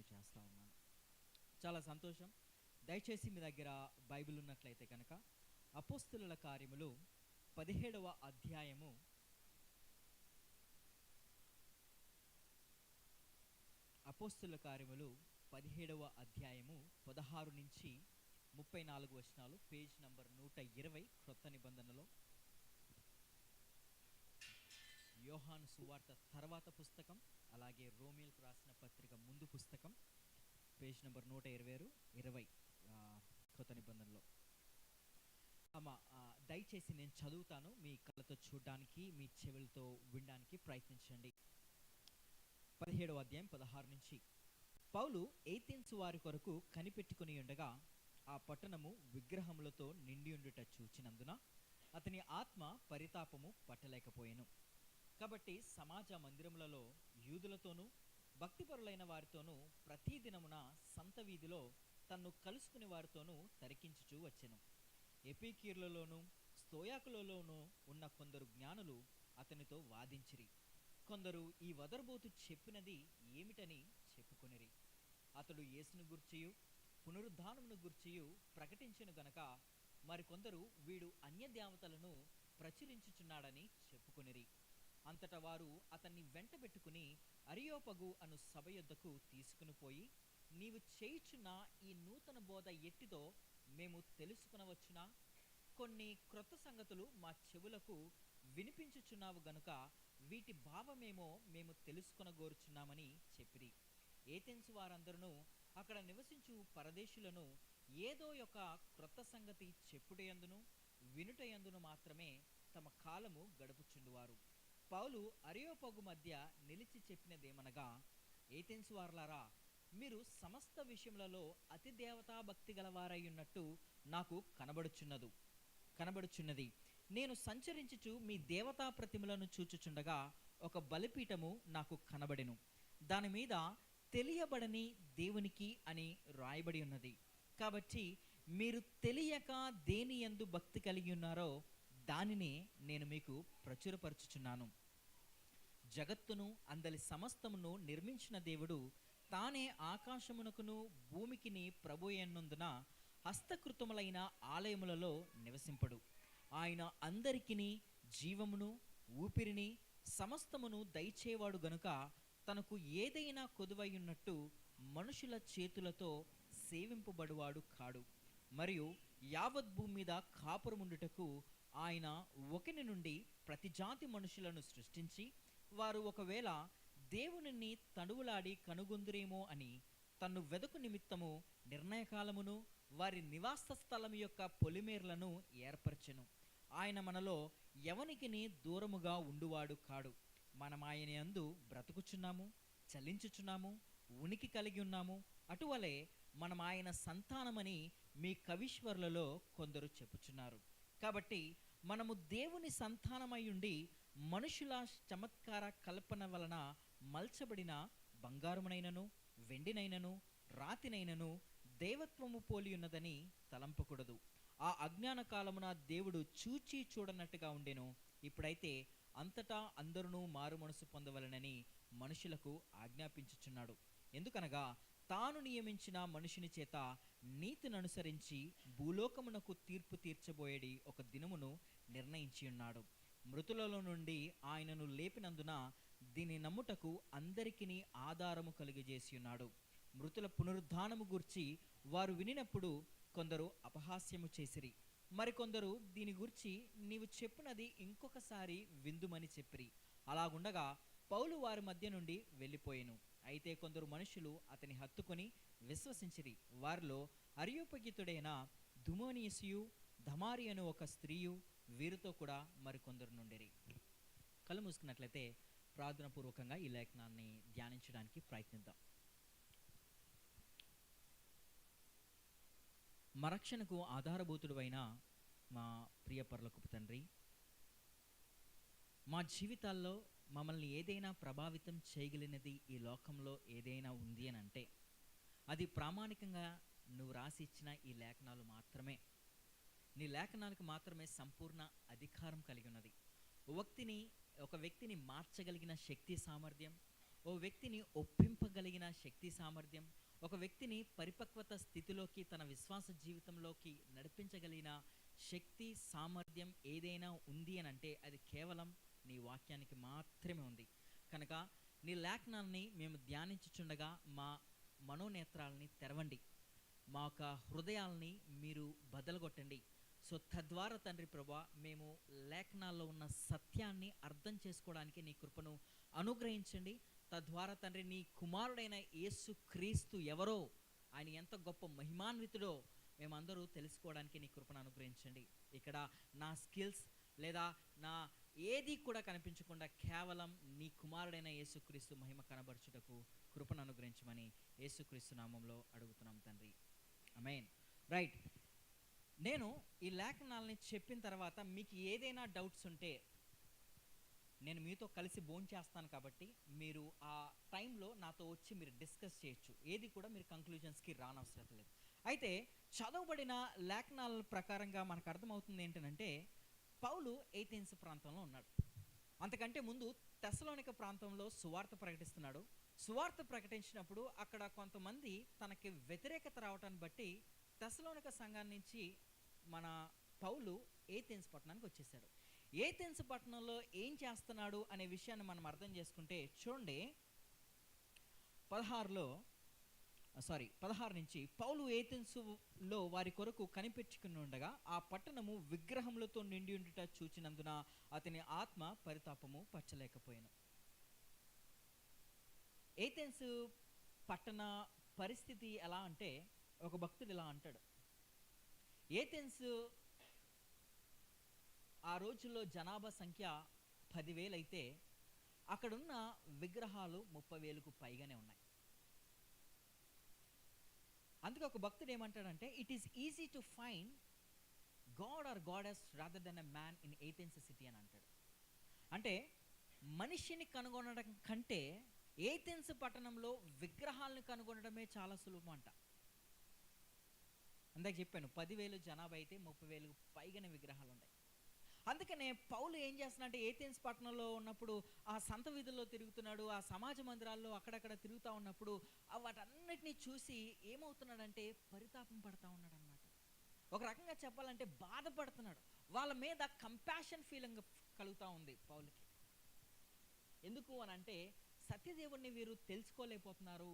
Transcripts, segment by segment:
చేస్తూ ఉన్నాను. చాలా సంతోషం. దయచేసి మీ దగ్గర బైబిల్ ఉన్నట్లయితే కనుక అపోస్తలుల కార్యములు 17వ అధ్యాయము అపోస్తలుల కార్యములు 17వ అధ్యాయము 16 నుంచి 34 వచనాలు, పేజ్ నంబర్ 120 క్రొత్త నిబంధనలో. యోహాను సువార్త తర్వాత పుస్తకం, అలాగే రోమియోలకు రాసిన పత్రిక ముందు పుస్తకం, పేజ్ నెంబర్ 120 కొత్త నిబంధనలో. దయచేసి నేను చదువుతాను, మీ కళ్ళతో చూడడానికి, మీ చెవులతో వినడానికి ప్రయత్నించండి. 17వ అధ్యాయం 16 నుంచి. పౌలు ఏథెన్సు వారి కొరకు కనిపెట్టుకుని ఉండగా ఆ పట్టణము విగ్రహములతో నిండి ఉండుట చూచినందున అతని ఆత్మ పరితాపము పట్టలేకపోయెను. కాబట్టి సమాజ మందిరములలో యూదులతోనూ భక్తిపరులైన వారితోనూ ప్రతి దినమున సంత వీధిలో తన్ను కలుసుకుని వారితోనూ తరికించుచూ వచ్చెను. ఎపికీర్లలోనూ స్తోయాకులలోనూ ఉన్న కొందరు జ్ఞానులు అతనితో వాదించిరి. కొందరు ఈ వదరుబోతు చెప్పినది ఏమిటని చెప్పుకొనిరి. అతడు యేసును గూర్చియు పునరుద్ధానమును గూర్చియు ప్రకటించెను గనక మరికొందరు వీడు అన్యదేవతలను ప్రచురించుచున్నాడని చెప్పుకొనిరి. అంతటా వారు అతన్ని వెంటబెట్టుకుని అరియోపగు అను సభ యొద్దకు తీసుకుని పోయి, నీవు చేయుచున్న ఈ నూతన బోధ ఎట్టిదో మేము తెలుసుకునవచ్చునా? కొన్ని క్రొత్త సంగతులు మా చెవులకు వినిపించుచున్నావు గనుక వీటి భావమేమో మేము తెలుసుకొనగోరుచున్నామని చెప్పిరి. ఏథెన్సు వారందరూ అక్కడ నివసించు పరదేశులను ఏదో ఒక క్రొత్త సంగతి చెప్పుటయందును వినుటయందును మాత్రమే తమ కాలము గడుపుచుండువారు. పౌలు అరియోపగు మధ్య నిలిచి చెప్పినదేమనగా, ఏథెన్సు వారలారా, మీరు సమస్త విషయములలో అతి దేవతా భక్తి గలవారై ఉన్నట్టు నాకు కనబడుచున్నది. నేను సంచరించుచు మీ దేవతా ప్రతిమలను చూచుచుండగా ఒక బలిపీఠము నాకు కనబడెను. దాని మీద తెలియబడని దేవునికి అని రాయబడి ఉన్నది. కాబట్టి మీరు తెలియక దేని యందు భక్తి కలిగి ఉన్నారో దానిని నేను మీకు ప్రచురపరచుచున్నాను. జగత్తును అందలి సమస్తమును నిర్మించిన దేవుడు తానే ఆకాశమునకును భూమికిని ప్రభుయన్నందున హస్తకృతములైన ఆలయములలో నివసింపడు. ఆయన అందరికిని జీవమును ఊపిరిని సమస్తమును దయచేవాడు గనుక తనకు ఏదైనా కొదువై ఉన్నట్టు మనుషుల చేతులతో సేవింపబడువాడు కాడు. మరియు యావత్ భూమి మీద కాపురముండుటకు ఆయన ఒకని నుండి ప్రతి జాతి మనుషులను సృష్టించి, వారు ఒకవేళ దేవునిని తడువులాడి కనుగొందురేమో అని తన్ను వెదకు నిమిత్తము నిర్ణయకాలమును వారి నివాస స్థలం యొక్క పొలిమేర్లను ఏర్పరచెను. ఆయన మనలో ఎవనికిని దూరముగా ఉండువాడు కాడు. మనం ఆయన యందు బ్రతుకుచున్నాము, చలించుచున్నాము, ఉనికి కలిగి ఉన్నాము. అటువలే మనం ఆయన సంతానమని మీ కవీశ్వరులలో కొందరు చెప్పుచున్నారు. కాబట్టి మనము దేవుని సంతానమై ఉండి మనుషుల చమత్కార కల్పన వలన మల్చబడిన బంగారమునైనను వెండినైనను రాతినైనను దైవత్వము పోలి ఉన్నదని తలంపకూడదు. ఆ అజ్ఞాన కాలమున దేవుడు చూచి చూడనట్టుగా ఉండెను. ఇప్పుడైతే అంతటా అందరూ మారు మనసు పొందవలనని మనుషులకు ఆజ్ఞాపించుచున్నాడు. ఎందుకనగా తాను నియమించిన మనుషుని చేత నీతిని అనుసరించి భూలోకమునకు తీర్పు తీర్చబోయేడి ఒక దినమును నిర్ణయించి ఉన్నాడు. మృతులలో నుండి ఆయనను లేపినందున దీని నమ్ముటకు అందరికిని ఆధారము కలిగజేసి ఉన్నాడు. మృతుల పునరుద్ధానము గూర్చి వారు వినినప్పుడు కొందరు అపహాస్యము చేసిరి. మరికొందరు దీని గురించి నీవు చెప్పునది ఇంకొకసారి విందుమని చెప్పిరి. అలాగుండగా పౌలు వారి మధ్య నుండి వెళ్ళిపోయెను. అయితే కొందరు మనుషులు అతని హత్తుకొని విశ్వసించిరి. వారిలో అరియోపగితుడైన దుమోనియసియు ధమారి అను ఒక స్త్రీయు వీరితో కూడా మరికొందరు నుండిరి. కళ్ళు మూసుకున్నట్లయితే ప్రార్థనాపూర్వకంగా ఈ లేఖనాన్ని ధ్యానించడానికి ప్రయత్నిద్దాం. మా రక్షణకు ఆధారభూతుడు అయిన మా ప్రియ పరలోకపు తండ్రి, మా జీవితాల్లో మమ్మల్ని ఏదైనా ప్రభావితం చేయగలిగినది ఈ లోకంలో ఏదైనా ఉంది అని అంటే అది ప్రామాణికంగా నువ్వు రాసి ఇచ్చిన ఈ లేఖనాలు మాత్రమే. నీ లేఖనాలకు మాత్రమే సంపూర్ణ అధికారం కలిగి ఉన్నది. ఒక వ్యక్తిని మార్చగలిగిన శక్తి సామర్థ్యం, ఓ వ్యక్తిని ఒప్పింపగలిగిన శక్తి సామర్థ్యం, ఒక వ్యక్తిని పరిపక్వత స్థితిలోకి తన విశ్వాస జీవితంలోకి నడిపించగలిగిన శక్తి సామర్థ్యం ఏదైనా ఉంది అని అంటే అది కేవలం నీ వాక్యానికి మాత్రమే ఉంది. కనుక నీ లేఖనాన్ని మేము ధ్యానించుచుండగా మా మనోనేత్రాలని తెరవండి, మా యొక్క హృదయాల్ని మీరు బదలగొట్టండి. సో తద్వారా తండ్రి ప్రభా మేము లేఖనాల్లో ఉన్న సత్యాన్ని అర్థం చేసుకోవడానికి నీ కృపను అనుగ్రహించండి. తద్వారా తండ్రి నీ కుమారుడైన యేసు క్రీస్తు ఎవరో, ఆయన ఎంత గొప్ప మహిమాన్వితుడో మేమందరూ తెలుసుకోవడానికి నీ కృపను అనుగ్రహించండి. ఇక్కడ నా స్కిల్స్ లేదా నా ఏది కూడా కనిపించకుండా కేవలం నీ కుమారుడైన యేసుక్రీస్తు మహిమ కనబరచుటకు కృపను అనుగ్రహించమని యేసుక్రీస్తు నామంలో అడుగుతున్నాం తండ్రి, ఆమేన్. రైట్, నేను ఈ లేఖనాలని చెప్పిన తర్వాత మీకు ఏదైనా డౌట్స్ ఉంటే నేను మీతో కలిసి భోంచేస్తాను కాబట్టి మీరు ఆ టైంలో నాతో వచ్చి మీరు డిస్కస్ చేయొచ్చు. ఏది కూడా మీరు కంక్లూజన్స్కి రానవసరం లేదు. అయితే చదవబడిన లేఖనాల ప్రకారంగా మనకు అర్థమవుతుంది ఏంటంటే పౌలు ఏథెన్స్ ప్రాంతంలో ఉన్నాడు. అంతకంటే ముందు తెస్సలోనిక ప్రాంతంలో సువార్త ప్రకటిస్తున్నాడు. సువార్త ప్రకటించినప్పుడు అక్కడ కొంతమంది తనకి వ్యతిరేకత రావటాన్ని బట్టి తెస్సలోనిక సంఘాన్ని నుంచి మన పౌలు ఏథెన్స్ పట్టణానికి వచ్చేసాడు. ఏథెన్స్ పట్టణంలో ఏం చేస్తున్నాడు అనే విషయాన్ని మనం అర్థం చేసుకుంటే చూడండి, 16 నుంచి పౌలు ఏథెన్సులో వారి కొరకు కనిపెట్టుకుని ఉండగా ఆ పట్టణము విగ్రహములతో నిండి ఉండుట చూచినందున అతని ఆత్మ పరితాపము పట్టలేకపోయాను. ఏథెన్స్ పట్టణ పరిస్థితి ఎలా అంటే ఒక భక్తుడు ఇలా అంటాడు, ఏథెన్స్ ఆ రోజుల్లో జనాభా సంఖ్య 10,000 అయితే అక్కడున్న విగ్రహాలు 30,000కు పైగానే ఉన్నాయి. అందుకే ఒక భక్తుడు ఏమంటాడంటే it is easy to find god or goddess rather than a man in Athens city అని అంటాడు. అంటే మనిషిని కనుగొనడం కంటే ఏథెన్స్ పట్టణంలో విగ్రహాలను కనుగొనడమే చాలా సులభం అంట. అందాక చెప్పాను 10,000 జనాభా అయితే 30,000 పైగానే విగ్రహాలు ఉన్నాయి. అందుకనే పౌలు ఏం చేస్తున్నాడంటే ఏథెన్స్ పట్టణంలో ఉన్నప్పుడు ఆ సంత వీధుల్లో తిరుగుతున్నాడు, ఆ సమాజ మందిరాల్లో అక్కడక్కడ తిరుగుతూ ఉన్నప్పుడు వాటన్నిటినీ చూసి ఏమవుతున్నాడంటే పరితాపం పడతా ఉన్నాడు అనమాట. ఒక రకంగా చెప్పాలంటే బాధపడుతున్నాడు. వాళ్ళ మీద కంపాషన్ ఫీలింగ్ కలుగుతూ ఉంది పౌలుకి. ఎందుకు అని అంటే సత్యదేవుడిని వీరు తెలుసుకోలేకపోతున్నారు,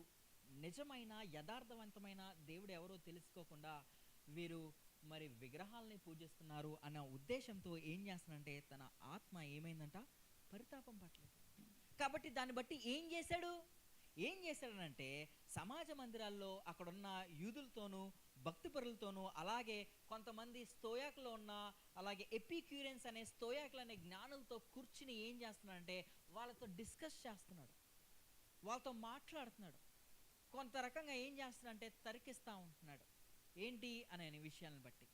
నిజమైన యథార్థవంతమైన దేవుడు ఎవరో తెలుసుకోకుండా వీరు మరి విగ్రహాలని పూజిస్తున్నారు అన్న ఉద్దేశంతో ఏం చేస్తానంటే తన ఆత్మ ఏమైందంట, పరితాపం పట్టలేదు. కాబట్టి దాన్ని బట్టి ఏం చేశాడనంటే సమాజ మందిరాల్లో అక్కడున్న యూదులతోనూ భక్తిపరులతోనూ అలాగే కొంతమంది స్తోయాకులో ఉన్న అలాగే ఎపిక్యూరియన్స్ అనే స్తోయాకులు అనే జ్ఞానులతో కూర్చుని ఏం చేస్తున్నాడంటే వాళ్ళతో డిస్కస్ చేస్తున్నాడు, వాళ్ళతో మాట్లాడుతున్నాడు. కొంత రకంగా ఏం చేస్తున్నాడంటే తర్కిస్తూ ఉంటున్నాడు ఏంటి అనే విషయాన్ని బట్టి.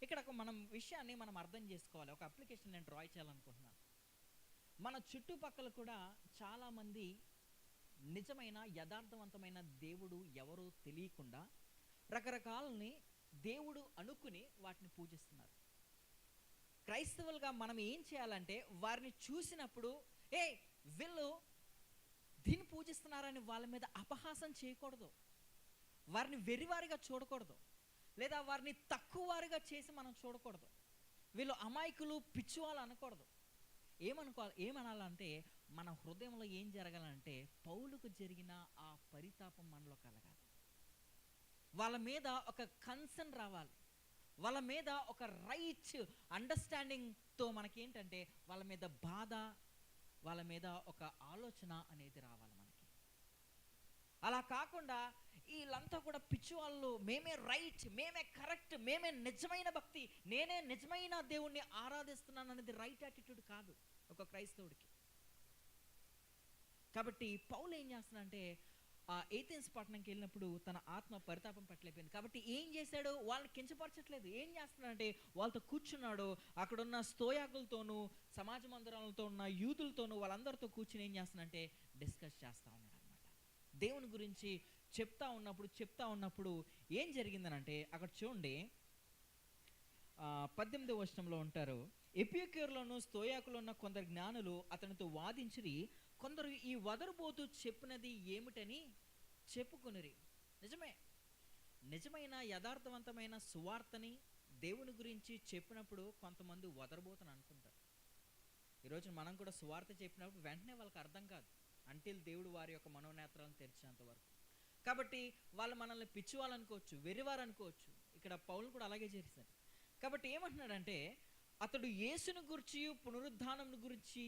ఇక్కడ మనం విషయాన్ని మనం అర్థం చేసుకోవాలి. ఒక అప్లికేషన్ నేను డ్రా చేయాలనుకుంటున్నాను. మన చుట్టుపక్కల కూడా చాలామంది నిజమైన యథార్థవంతమైన దేవుడు ఎవరో తెలియకుండా రకరకాలని దేవుడు అనుకుని వాటిని పూజిస్తున్నారు. క్రైస్తవులుగా మనం ఏం చేయాలంటే వారిని చూసినప్పుడు వీళ్ళు దీన్ని పూజిస్తున్నారని వాళ్ళ మీద అపహాసం చేయకూడదు, వారిని వెర్రివారిగా చూడకూడదు, లేదా వారిని తక్కువ వారిగా చేసి మనం చూడకూడదు, వీళ్ళు అమాయకులు పిచ్చివాళ్ళు అనకూడదు. ఏమనాలంటే మన హృదయంలో ఏం జరగాలంటే పౌలుకు జరిగిన ఆ పరితాపం మనలో కలగాలి. వాళ్ళ మీద ఒక కన్సర్న్ రావాలి, వాళ్ళ మీద ఒక రైట్ అండర్స్టాండింగ్తో మనకేంటంటే వాళ్ళ మీద బాధ, వాళ్ళ మీద ఒక ఆలోచన అనేది రావాలి మనకి. అలా కాకుండా వీళ్ళంతా కూడా పిచ్చివాళ్ళు, మేమే రైట్, మేమే కరెక్ట్, మేమే నిజమైన భక్తి, నేనే నిజమైన దేవుణ్ణి ఆరాధిస్తున్నాను అనేది రైట్ యాటిట్యూడ్ కాదు ఒక క్రైస్తవుడికి. కాబట్టి పౌలు ఏం చేస్తున్నాడంటే ఆ ఏథెన్స్ పట్టణంకి వెళ్ళినప్పుడు తన ఆత్మ పరితాపం పట్టలేకపోయింది. కాబట్టి ఏం చేశాడు, వాళ్ళని కించపరచట్లేదు. ఏం చేస్తున్నాడంటే వాళ్ళతో కూర్చున్నాడు, అక్కడున్న స్తోయాకులతోనూ సమాజ మందిరాలతో ఉన్న యూదులతోనూ వాళ్ళందరితో కూర్చుని ఏం చేస్తున్నాడంటే డిస్కస్ చేస్తూ ఉన్నాడు అనమాట. దేవుని గురించి చెప్తా ఉన్నప్పుడు ఏం జరిగిందనంటే అక్కడ చూడండి 18వ వచనంలో ఉంటారు, ఎపిక్యూరులోను స్తోయాకులో ఉన్న కొందరు జ్ఞానులు అతనితో వాదించిరి, కొందరు ఈ వదరుబోతు చెప్పినది ఏమిటని చెప్పుకొనిరి. నిజమే, నిజమైన యథార్థవంతమైన సువార్తని దేవుని గురించి చెప్పినప్పుడు కొంతమంది వదరబోతని అనుకుంటారు. ఈరోజు మనం కూడా సువార్త చెప్పినప్పుడు వెంటనే వాళ్ళకి అర్థం కాదు, అంటిల్ దేవుడు వారి యొక్క మనోనేత్రాలను తెరిచేంత వరకు. కాబట్టి వాళ్ళు మనల్ని పిచ్చివాళ్ళు అనుకోవచ్చు, వెర్రివారు అనుకోవచ్చు. ఇక్కడ పౌలు కూడా అలాగే చేశారు. కాబట్టి ఏమంటున్నాడంటే, అతడు యేసును గురించి పునరుద్ధానం గురించి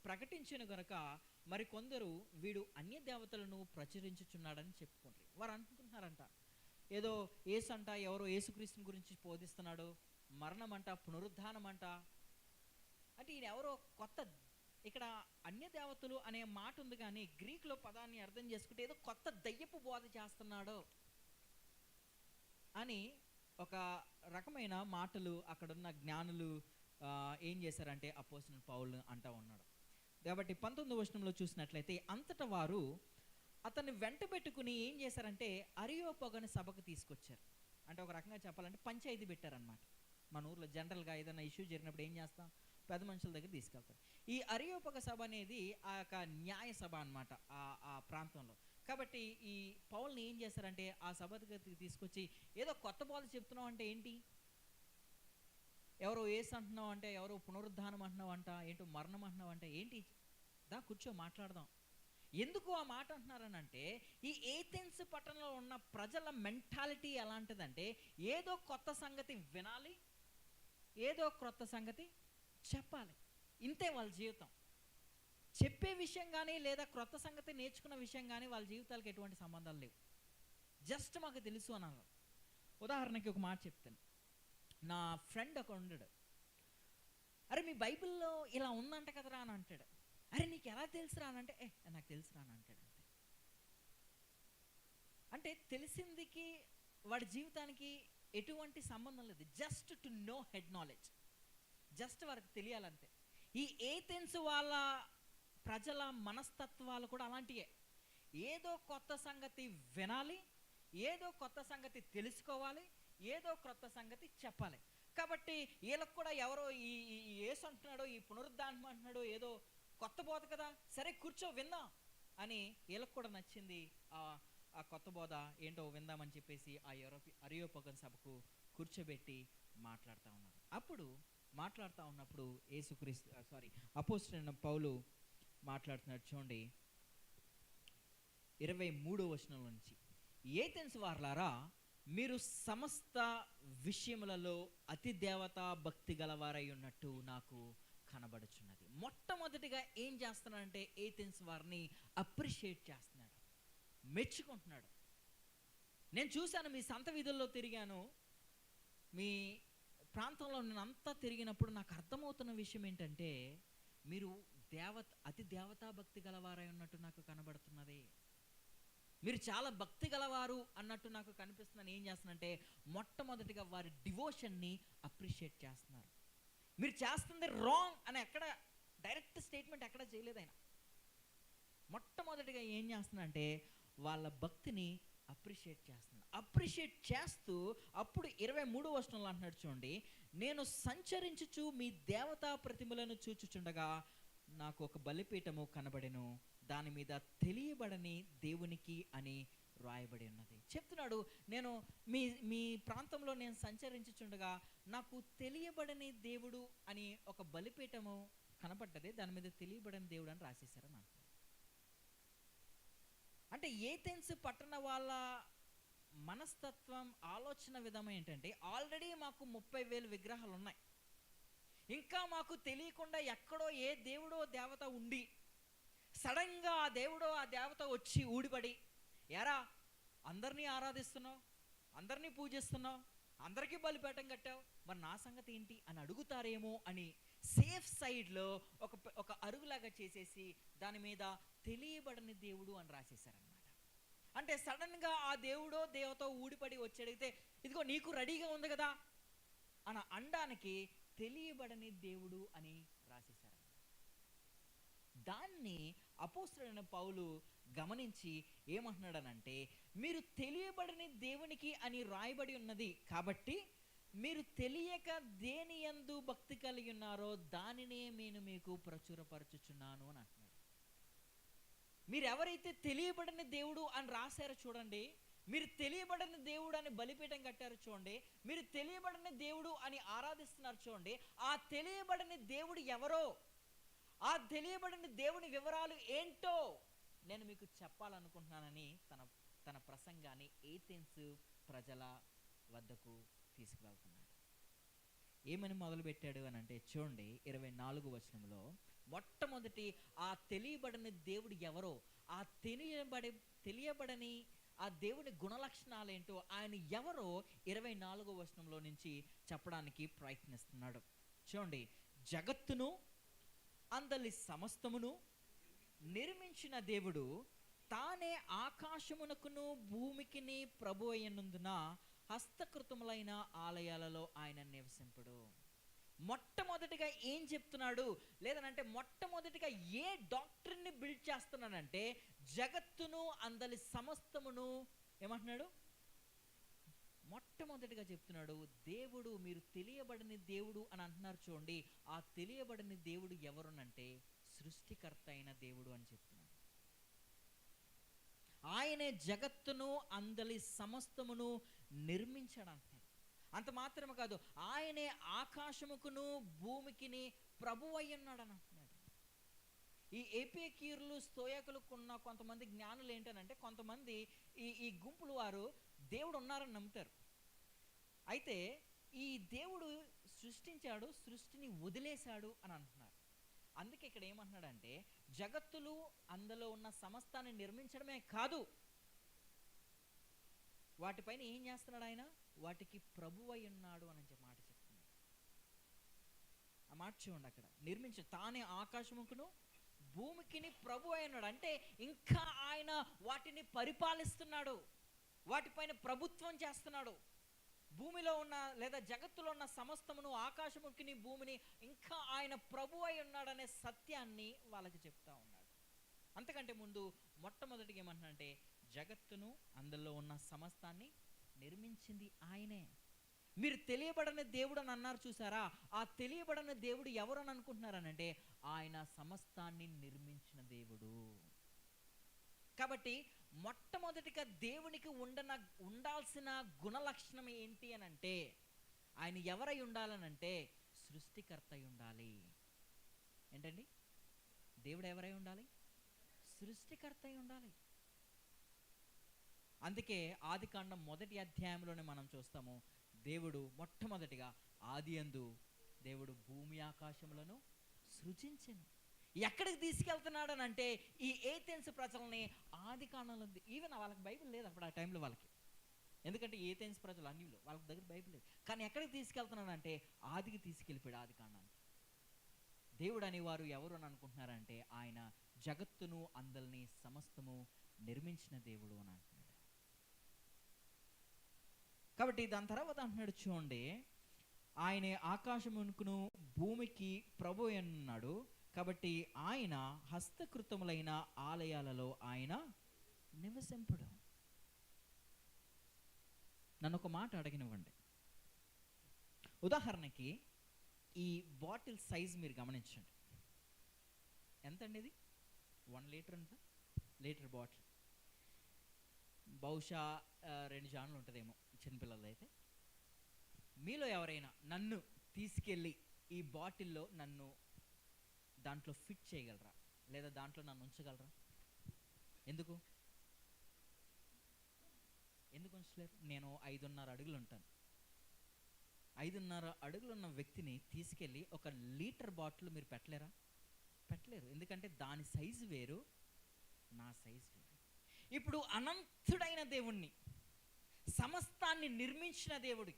ప్రకటించిన గనుక మరి కొందరు వీడు అన్య దేవతలను ప్రచురించుచున్నాడని చెప్పుకుంటారు. వారు అనుకుంటున్నారంట, ఏదో యేసు అంట ఎవరో యేసుక్రీస్తుని గురించి బోధిస్తున్నాడు, మరణం అంట, పునరుద్ధానం అంట. అంటే ఈయన ఎవరో కొత్త, ఇక్కడ అన్య దేవతలు అనే మాట ఉంది కానీ గ్రీకులో పదాన్ని అర్థం చేసుకుంటే ఏదో కొత్త దయ్యపు బోధ చేస్తున్నాడు అని ఒక రకమైన మాటలు అక్కడున్న జ్ఞానులు ఏం చేశారంటే అపోస్తలుడైన పౌలు అంటా ఉన్నాడు. కాబట్టి 19వ వచనంలో చూసినట్లయితే, అంతటా వారు అతన్ని వెంట పెట్టుకుని ఏం చేశారంటే అరియోపగని సభకు తీసుకొచ్చారు. అంటే ఒక రకంగా చెప్పాలంటే పంచాయతీ పెట్టారనమాట. మన ఊర్లో జనరల్గా ఏదైనా ఇష్యూ జరిగినప్పుడు ఏం చేస్తాం, పెద్ద మనుషుల దగ్గర తీసుకెళ్తారు. ఈ అరియోపగ సభ అనేది ఆ యొక్క న్యాయ సభ అనమాట ఆ ప్రాంతంలో. కాబట్టి ఈ పౌల్ని ఏం చేశారంటే ఆ సభ దగ్గరికి తీసుకొచ్చి, ఏదో కొత్త బోధ చెప్తున్నావు అంటే ఏంటి, ఎవరో యేసు అంటున్నావు అంటే, ఎవరో పునరుద్ధానం అంటున్నావు అంట, ఏంటో మరణం అంటున్నావు అంటే ఏంటి, దా కూర్చో మాట్లాడదాం. ఎందుకు ఆ మాట అంటున్నారనంటే, ఈ ఏథెన్స్ పట్టణంలో ఉన్న ప్రజల మెంటాలిటీ ఎలాంటిదంటే, ఏదో కొత్త సంగతి వినాలి, ఏదో కొత్త సంగతి చెప్పాలి, ఇంతే వాళ్ళ జీవితం. చెప్పే విషయం కానీ లేదా క్రొత్త సంగతి నేర్చుకున్న విషయం కానీ వాళ్ళ జీవితాలకు ఎటువంటి సంబంధాలు లేవు. జస్ట్ మాకు తెలుసు అన్నారు. ఉదాహరణకి ఒక మాట చెప్తాను. నా ఫ్రెండ్ ఒక ఉండడు, అరే మీ బైబిల్లో ఇలా ఉందంట కదరా అని అంటాడు. అరే నీకు ఎలా తెలుసురా అని అంటే, నాకు తెలుసురా అని అంటాడు. అంతే. అంటే తెలిసిందికి వాడి జీవితానికి ఎటువంటి సంబంధం లేదు. Just to know head knowledge, just వారికి తెలియాలంతే. ఈ ఏథెన్స్ వాళ్ళ ప్రజల మనస్తత్వాలు కూడా అలాంటివే. ఏదో కొత్త సంగతి వినాలి, ఏదో కొత్త సంగతి తెలుసుకోవాలి, ఏదో కొత్త సంగతి చెప్పాలి. కాబట్టి వీళ్ళకు కూడా ఎవరో ఈ యేసు అంటున్నాడో, ఈ పునరుద్ధానం అంటున్నాడో, ఏదో కొత్త బోధ కదా, సరే కూర్చో విందాం అని వీళ్ళకు కూడా నచ్చింది. ఆ కొత్త బోధ ఏంటో విందామని చెప్పేసి ఆ అరియోపగన్ సభకు కూర్చోబెట్టి మాట్లాడుతూ ఉన్నారు. అప్పుడు మాట్లాడుతూ ఉన్నప్పుడు అపోస్తలుడైన పౌలు మాట్లాడుతున్నాడు. చూడండి 23వ వచనం నుంచి, ఏథెన్స్ వారలారా, మీరు సమస్త విషయములలో అతి దేవతా భక్తి గలవారై ఉన్నట్టు నాకు కనబడుచున్నది. మొట్టమొదటిగా ఏం చేస్తున్నాడంటే ఏథెన్స్ వారిని అప్రిషియేట్ చేస్తున్నాడు, మెచ్చుకుంటున్నాడు. నేను చూశాను, మీ సంత వీధుల్లో తిరిగాను, మీ ప్రాంతంలో నేను అంతా తిరిగినప్పుడు నాకు అర్థమవుతున్న విషయం ఏంటంటే, మీరు అతి దేవతా భక్తి గలవారై ఉన్నట్టు నాకు కనబడుతున్నది. మీరు చాలా భక్తి గలవారు అన్నట్టు నాకు కనిపిస్తుందని ఏం చేస్తున్నారంటే మొట్టమొదటిగా వారి డివోషన్ని అప్రిషియేట్ చేస్తున్నారు. మీరు చేస్తుంది రాంగ్ అని ఎక్కడ డైరెక్ట్ స్టేట్మెంట్ ఎక్కడ చేయలేదు ఆయన. మొట్టమొదటిగా ఏం చేస్తున్నారంటే వాళ్ళ భక్తిని అప్రిషియేట్ చేస్తున్నాడు. అప్రిషియేట్ చేస్తూ అప్పుడు 23వ వచనంలో అంటున్నాడు చూడండి, నేను సంచరించుచు మీ దేవతా ప్రతిమలను చూచుచుండగా నాకు ఒక బలిపీఠము కనబడెను, దాని మీద తెలియబడని దేవునికి అని రాయబడి ఉన్నది. చెప్తున్నాడు, నేను మీ ప్రాంతంలో నేను సంచరించుచుండగా నాకు తెలియబడని దేవుడు అని ఒక బలిపీఠము కనబడ్డది, దాని మీద తెలియబడని దేవుడు అని రాసేశారని అంటున్నాడు. అంటే ఏథెన్స్ పట్టణ వాళ్ళ మనస్తత్వం, ఆలోచన విధం ఏంటంటే, ఆల్రెడీ మాకు 30,000 విగ్రహాలు ఉన్నాయి, ఇంకా మాకు తెలియకుండా ఎక్కడో ఏ దేవుడో దేవత ఉండి సడన్గా ఆ దేవుడో ఆ దేవత వచ్చి ఊడిపడి, ఎరా అందరినీ ఆరాధిస్తున్నావు, అందరినీ పూజిస్తున్నావు, అందరికీ బలిపీఠం కట్టావు, మరి నా సంగతి ఏంటి అని అడుగుతారేమో అని సేఫ్ సైడ్లో ఒక అరుగులాగా చేసేసి దాని మీద తెలియబడని దేవుడు అని రాసేశారనమాట. అంటే సడన్గా ఆ దేవుడో దేవతో ఊడిపడి వచ్చి అడిగితే, ఇదిగో నీకు రెడీగా ఉంది కదా అని అనడానికి తెలియబడని దేవుడు అని రాసేశారు. దాన్ని అపోస్తలుడైన పౌలు గమనించి ఏమంటున్నాడనంటే, మీరు తెలియబడని దేవునికి అని రాయబడి ఉన్నది కాబట్టి మీరు తెలియక దేని యందు భక్తి కలిగి ఉన్నారో దానినే నేను మీకు ప్రచురపరచుచున్నాను అని అంటున్నాడు. మీరు ఎవరైతే తెలియబడని దేవుడు అని రాశారో చూడండి, మీరు తెలియబడని దేవుడు అని బలిపీఠం కట్టారు చూడండి, మీరు తెలియబడని దేవుడు అని ఆరాధిస్తున్నారు చూడండి, ఆ తెలియబడని దేవుడు ఎవరో, ఆ తెలియబడని దేవుని వివరాలు ఏంటో నేను మీకు చెప్పాలనుకుంటున్నానని తన ప్రసంగాన్ని ఏథెన్స్ ప్రజల వద్దకు తీసుకువెళ్తున్నాడు. ఏమని మొదలుపెట్టాడు అని అంటే చూడండి, 24వ వచనంలో మొట్టమొదటి ఆ తెలియబడని దేవుడు ఎవరో, ఆ తెలియబడని ఆ దేవుని గుణలక్షణాలు ఏంటో, ఆయన ఎవరో 24వ వచనంలో నుంచి చెప్పడానికి ప్రయత్నిస్తున్నాడు. చూడండి, జగత్తును అందలి సమస్తమును నిర్మించిన దేవుడు తానే ఆకాశమునకును భూమికిని ప్రభు అయినందున హస్తకృతములైన ఆలయాలలో ఆయన నివసింపుడు. మొట్టమొదటిగా ఏం చెప్తున్నాడు, లేదనంటే మొట్టమొదటిగా ఏ డాక్టర్ని బిల్డ్ చేస్తున్నాడంటే, జగత్తును అందలి సమస్తమును ఏమంటున్నాడు, మొట్టమొదటిగా చెప్తున్నాడు దేవుడు, మీరు తెలియబడని దేవుడు అని అంటున్నారు చూడండి, ఆ తెలియబడని దేవుడు ఎవరునంటే సృష్టికర్త అయిన దేవుడు అని చెప్తున్నాడు. ఆయనే జగత్తును అందలి సమస్తమును నిర్మించాడు అంటున్నాడు. అంత మాత్రమే కాదు, ఆయనే ఆకాశముకును భూమికిని ప్రభు అయి ఉన్నాడు అని అంటున్నాడు. ఈ ఏపీకీరులు స్తోయకులకున్న కొంతమంది జ్ఞానులు ఏంటనంటే, కొంతమంది ఈ గుంపులు వారు దేవుడు ఉన్నారని నమ్ముతారు. అయితే ఈ దేవుడు సృష్టించాడు, సృష్టిని వదిలేశాడు అని అంటున్నారు. అందుకే ఇక్కడ ఏమంటున్నాడంటే, జగత్తులు అందులో ఉన్న సమస్తాన్ని నిర్మించడమే కాదు, వాటిపైన ఏం చేస్తున్నాడు ఆయన, వాటికి ప్రభు అయి ఉన్నాడు అని మాట చెప్తున్నాడు. ఆ మాట చూడండి, అక్కడ తానే ఆకాశముకును భూమికిని ప్రభు అయి ఉన్నాడు అంటే ఇంకా ఆయన వాటిని పరిపాలిస్తున్నాడు, వాటిపైన ప్రభుత్వం చేస్తున్నాడు. భూమిలో ఉన్న లేదా జగత్తులో ఉన్న సమస్తమును, ఆకాశముకిని భూమిని ఇంకా ఆయన ప్రభు అయి ఉన్నాడనే సత్యాన్ని వాళ్ళకి చెప్తా ఉన్నాడు. అంతకంటే ముందు మొట్టమొదటిగా ఏమంటున్నాడంటే, జగత్తును అందులో ఉన్న సమస్తాన్ని నిర్మించింది ఆయనే. మీరు తెలియబడని దేవుడు అని అన్నారు చూసారా, ఆ తెలియబడని దేవుడు ఎవరు అని అనుకుంటున్నారనంటే, ఆయన సమస్తాన్ని నిర్మించిన దేవుడు. కాబట్టి మొట్టమొదటిగా దేవునికి ఉండాల్సిన గుణలక్షణం ఏంటి అని అంటే, ఆయన ఎవరై ఉండాలనంటే సృష్టికర్త అయి ఉండాలి. ఏంటండి, దేవుడు ఎవరై ఉండాలి, సృష్టికర్త అయి ఉండాలి. అందుకే ఆదికాండం 1వ అధ్యాయంలోనే మనం చూస్తాము, దేవుడు మొట్టమొదటిగా ఆదియందు దేవుడు భూమి ఆకాశములను సృజించెను. ఎక్కడికి తీసుకెళ్తున్నాడు అని అంటే, ఈ ఏథెన్స్ ప్రజల్ని ఆదికాండంలో, ఈవెన్ వాళ్ళకి బైబిల్ లేదు అప్పుడు ఆ టైంలో వాళ్ళకి, ఎందుకంటే ఏథెన్స్ ప్రజలు అన్యులు, వాళ్ళకి దగ్గర బైబిల్ లేదు. కానీ ఎక్కడికి తీసుకెళ్తున్నాడు అంటే ఆదికి తీసుకెళ్ళిపోయాడు, ఆదికాండానికి. దేవుడు అనేవారు ఎవరు అని అనుకుంటున్నారంటే, ఆయన జగత్తును అందల్ని సమస్తము నిర్మించిన దేవుడు అని అంటున్నాడు. కాబట్టి దాని తర్వాత అంటున్నాడు చూడండి, ఆయనే ఆకాశమునకును భూమికి ప్రభు అన్నాడు. కాబట్టి ఆయన హస్తకృతములైన ఆలయాలలో ఆయన నివసింపుడు. నన్ను ఒక మాట అడగనివ్వండి. ఉదాహరణకి ఈ బాటిల్ సైజ్ మీరు గమనించండి. ఎంతండి ఇది? 1 లీటర్ అంట, లీటర్ బాటిల్ బహుశా 2 జాన్లు ఉంటుందేమో చిన్నపిల్లలు అయితే. మీలో ఎవరైనా నన్ను తీసుకెళ్ళి ఈ బాటిల్లో నన్ను దాంట్లో ఫిట్ చేయగలరా, లేదా దాంట్లో నన్ను ఉంచగలరా? ఎందుకు ఉంచలేరు? నేను 5.5 అడుగులు ఉంటాను. 5.5 అడుగులు ఉన్న వ్యక్తిని తీసుకెళ్ళి 1 లీటర్ బాటిల్ మీరు పెట్టలేరా? పెట్టలేరు. ఎందుకంటే దాని సైజు వేరు, నా సైజు వేరు. ఇప్పుడు అనంతుడైన దేవుణ్ణి, సమస్తాన్ని నిర్మించిన దేవుడి,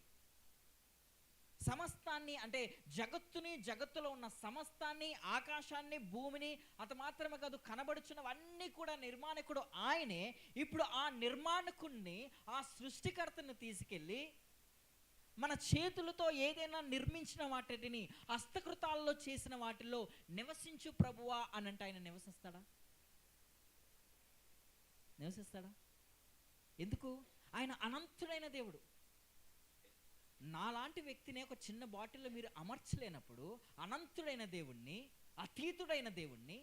సమస్తాన్ని అంటే జగత్తుని, జగత్తులో ఉన్న సమస్తాన్ని, ఆకాశాన్ని, భూమిని, అంత మాత్రమే కాదు కనబడుచున్నవన్నీ కూడా నిర్మాణకుడు ఆయనే. ఇప్పుడు ఆ నిర్మాణకుణ్ణి, ఆ సృష్టికర్తను తీసుకెళ్ళి మన చేతులతో ఏదైనా నిర్మించిన వాటిని, హస్తకృతాల్లో చేసిన వాటిల్లో నివసించు ప్రభువా అని అంటే ఆయన నివసిస్తాడా? ఎందుకు? ఆయన అనంతుడైన దేవుడు. నాలాంటి వ్యక్తిని ఒక చిన్న బాటిల్లో మీరు అమర్చలేనప్పుడు, అనంతుడైన దేవుణ్ణి, అతీతుడైన దేవుణ్ణి,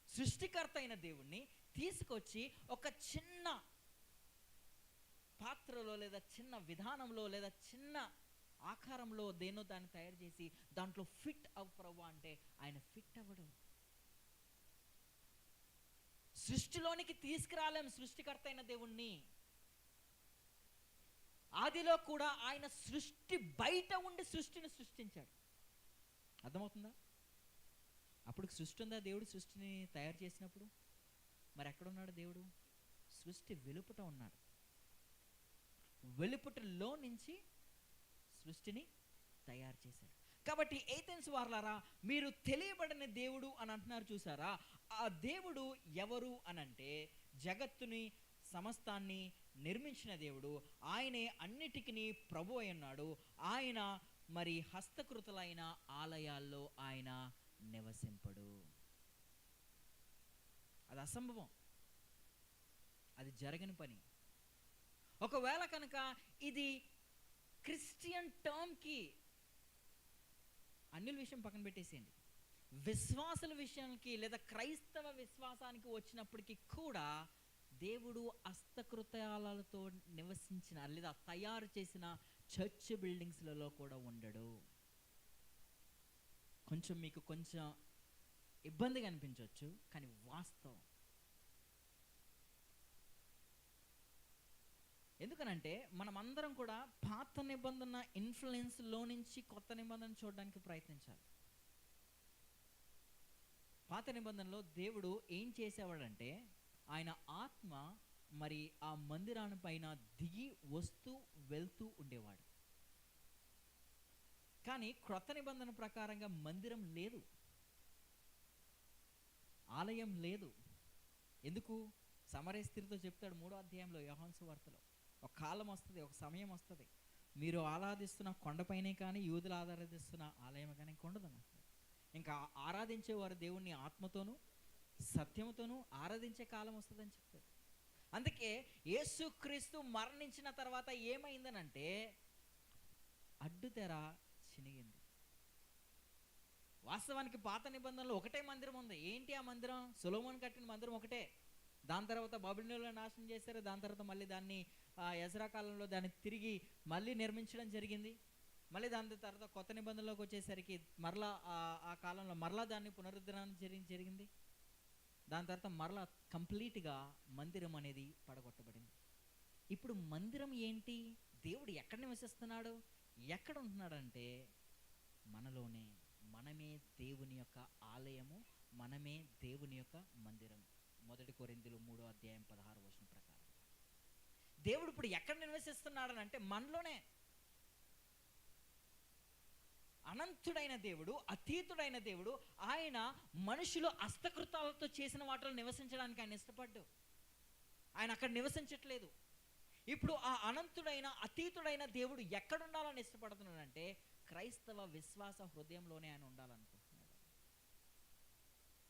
సృష్టికర్త అయిన దేవుణ్ణి తీసుకొచ్చి ఒక చిన్న పాత్రలో లేదా చిన్న విధానంలో లేదా చిన్న ఆకారంలో దేనో దాన్ని తయారు చేసి దాంట్లో ఫిట్ అవ్వవు అంటే ఆయన ఫిట్ అవ్వడు. సృష్టిలోనికి తీసుకురాలేం సృష్టికర్త అయిన దేవుణ్ణి. ఆదిలో కూడా ఆయన సృష్టి బయట ఉండి సృష్టిని సృష్టించాడు. అర్థమవుతుందా? అప్పుడు సృష్టి ఉందా దేవుడు సృష్టిని తయారు చేసినప్పుడు? మరి ఎక్కడున్నాడు దేవుడు? సృష్టి వెలుపట ఉన్నాడు. వెలుపటలో నుంచి సృష్టిని తయారు చేశాడు. కాబట్టి ఏథెన్స్ వారలారా, మీరు తెలియబడిన దేవుడు అని అంటున్నారు చూసారా, ఆ దేవుడు ఎవరు అనంటే జగత్తుని సమస్తాన్ని నిర్మించిన దేవుడు. ఆయనే అన్నిటికీ ప్రభు అయి ఉన్నాడు. ఆయన మరి హస్తకృతులైన ఆలయాల్లో ఆయన నివసింపడు. అది అసంభవం, అది జరగని పని. ఒకవేళ కనుక ఇది క్రిస్టియన్ టర్మ్కి, అన్యుల విషయం పక్కన పెట్టేసేయండి, విశ్వాసుల విషయానికి లేదా క్రైస్తవ విశ్వాసానికి వచ్చినప్పటికీ కూడా దేవుడు హస్తకృతాలతో నివసించిన లేదా తయారు చేసిన చర్చ్ బిల్డింగ్స్లలో కూడా ఉండడు. మీకు కొంచెం ఇబ్బందిగా అనిపించవచ్చు, కానీ వాస్తవం. ఎందుకనంటే మనమందరం కూడా పాత నిబంధన ఇన్ఫ్లుయెన్స్లో నుంచి కొత్త నిబంధన చూడడానికి ప్రయత్నించాలి. పాత నిబంధనలో దేవుడు ఏం చేసేవాడంటే ఆయన ఆత్మ మరి ఆ మందిరాని పైన దిగి వస్తూ వెళ్తూ ఉండేవాడు. కానీ క్రొత్త నిబంధన ప్రకారంగా మందిరం లేదు, ఆలయం లేదు. ఎందుకు? సమరయ స్త్రీతో చెప్తాడు 3వ అధ్యాయంలో యోహాను సువార్తలో, ఒక కాలం వస్తుంది, ఒక సమయం వస్తుంది, మీరు ఆరాధిస్తున్న కొండపైనే కానీ యూదులు ఆరాధిస్తున్న ఆలయం కానీ ఇంకొండదు. ఇంకా ఆరాధించేవారు దేవుణ్ణి ఆత్మతోనూ సత్యముతోనూ ఆరాధించే కాలం వస్తుందని చెప్తాడు. అందుకే యేసుక్రీస్తు మరణించిన తర్వాత ఏమైందనంటే అడ్డుతెర చినిగింది. వాస్తవానికి పాత నిబంధనలో ఒకటే మందిరం ఉంది. ఏంటి ఆ మందిరం? సొలొమోను కట్టిన మందిరం ఒకటే. దాని తర్వాత బబులోనులో నాశనం చేశారు. దాని తర్వాత మళ్ళీ దాన్ని ఎజ్రా కాలంలో దాన్ని తిరిగి మళ్ళీ నిర్మించడం జరిగింది. మళ్ళీ దాని తర్వాత కొత్త నిబంధనలోకి వచ్చేసరికి మరలా ఆ కాలంలో మరలా దాన్ని పునరుద్ధరణ జరిగింది. దాని తర్వాత మరలా కంప్లీట్గా మందిరం అనేది పడగొట్టబడింది. ఇప్పుడు మందిరం ఏంటి? దేవుడు ఎక్కడ నివసిస్తున్నాడు? ఎక్కడ ఉంటున్నాడంటే మనలోనే. మనమే దేవుని యొక్క ఆలయము, మనమే దేవుని యొక్క మందిరం. 1 కొరింథీయులు 3వ అధ్యాయం 16వ వచనం ప్రకారం దేవుడు ఇప్పుడు ఎక్కడ నివసిస్తున్నాడు అంటే మనలోనే. అనంతుడైన దేవుడు, అతీతుడైన దేవుడు, ఆయన మనుషులు హస్తకృతాలతో చేసిన వాటిలో నివసించడానికి ఆయన ఇష్టపడ్డాడు. ఆయన అక్కడ నివసించట్లేదు. ఇప్పుడు ఆ అనంతుడైన అతీతుడైన దేవుడు ఎక్కడ ఉండాలని ఇష్టపడుతున్నాడంటే క్రైస్తవ విశ్వాస హృదయంలోనే ఆయన ఉండాలనుకుంటున్నాడు.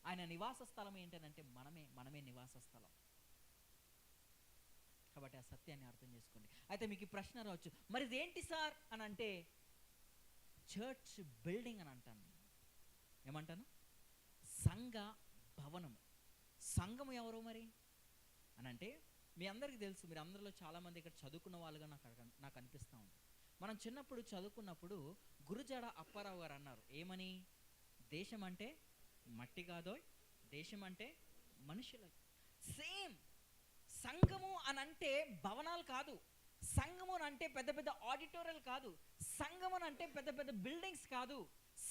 ఆయన నివాస స్థలం ఏంటంటే మనమే నివాస స్థలం. కాబట్టి ఆ సత్యాన్ని అర్థం చేసుకోండి. అయితే మీకు ఈ ప్రశ్న రావచ్చు, మరి ఇదేంటి సార్ అని అంటే చర్చ్ బిల్డింగ్ అని అంటాను. ఏమంటాను? సంఘ భవనము. సంఘము ఎవరు మరి అని అంటే మీ అందరికీ తెలుసు. మీరు అందరిలో చాలామంది ఇక్కడ చదువుకున్న వాళ్ళుగా నాకు అనిపిస్తూ ఉంది. మనం చిన్నప్పుడు చదువుకున్నప్పుడు గురుజాడ అప్పారావు గారు అన్నారు, ఏమని? దేశం అంటే మట్టి కాదోయ్, దేశం అంటే మనుషులు. సేమ్ సంఘము అని అంటే భవనాలు కాదు, సంఘము అని అంటే పెద్ద పెద్ద ఆడిటోరియల్ కాదు, సంఘము అని అంటే పెద్ద పెద్ద బిల్డింగ్స్ కాదు.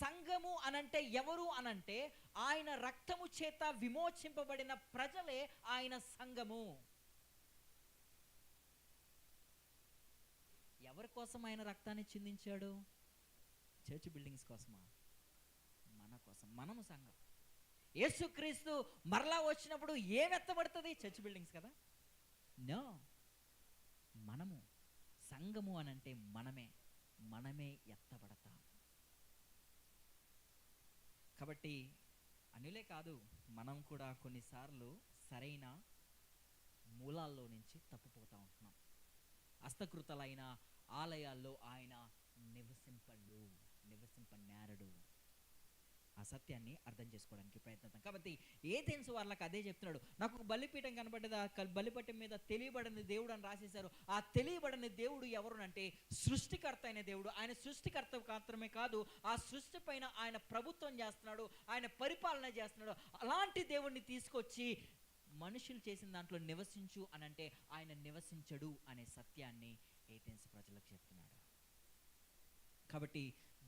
సంఘము అనంటే ఎవరు అనంటే ఆయన రక్తము చేత విమోచింపబడిన ప్రజలే ఆయన సంఘము. ఎవరి కోసం ఆయన రక్తాన్ని చిందించాడు? చర్చ్ బిల్డింగ్స్ కోసమా? మన కోసం. మనము సంఘం. యేసుక్రీస్తు మరలా వచ్చినప్పుడు ఏమెత్తబడుతుంది? చర్చ్ బిల్డింగ్స్ కదా? నో, మనము సంఘము అనంటే మనమే ఎత్తబడతాం. కాబట్టి అనులే కాదు, మనం కూడా కొన్నిసార్లు సరైన మూలాల్లో నుంచి తప్పిపోతూ ఉంటున్నాం. హస్తకృతలైన ఆలయాల్లో ఆయన నివసింపనేరడు. ఆ సత్యాన్ని అర్థం చేసుకోవడానికి ప్రయత్నిద్దాం. కాబట్టి ఏథెన్స్ వాళ్ళకి అదే చెప్తున్నాడు. నాకు ఒక బలిపీఠం కనబడ్డది, ఆ బలిపీఠం మీద తెలియబడని దేవుడు అని రాసేశారు. ఆ తెలియబడని దేవుడు ఎవరునంటే సృష్టికర్త అయిన దేవుడు. ఆయన సృష్టికర్త మాత్రమే కాదు, ఆ సృష్టి పైన ఆయన ప్రభుత్వం చేస్తున్నాడు, ఆయన పరిపాలన చేస్తున్నాడు. అలాంటి దేవుడిని తీసుకొచ్చి మనుషులు చేసిన దాంట్లో నివసించు అని అంటే ఆయన నివసించడు అనే సత్యాన్ని ఏథెన్స్ ప్రజలకు చెప్తున్నాడు. కాబట్టి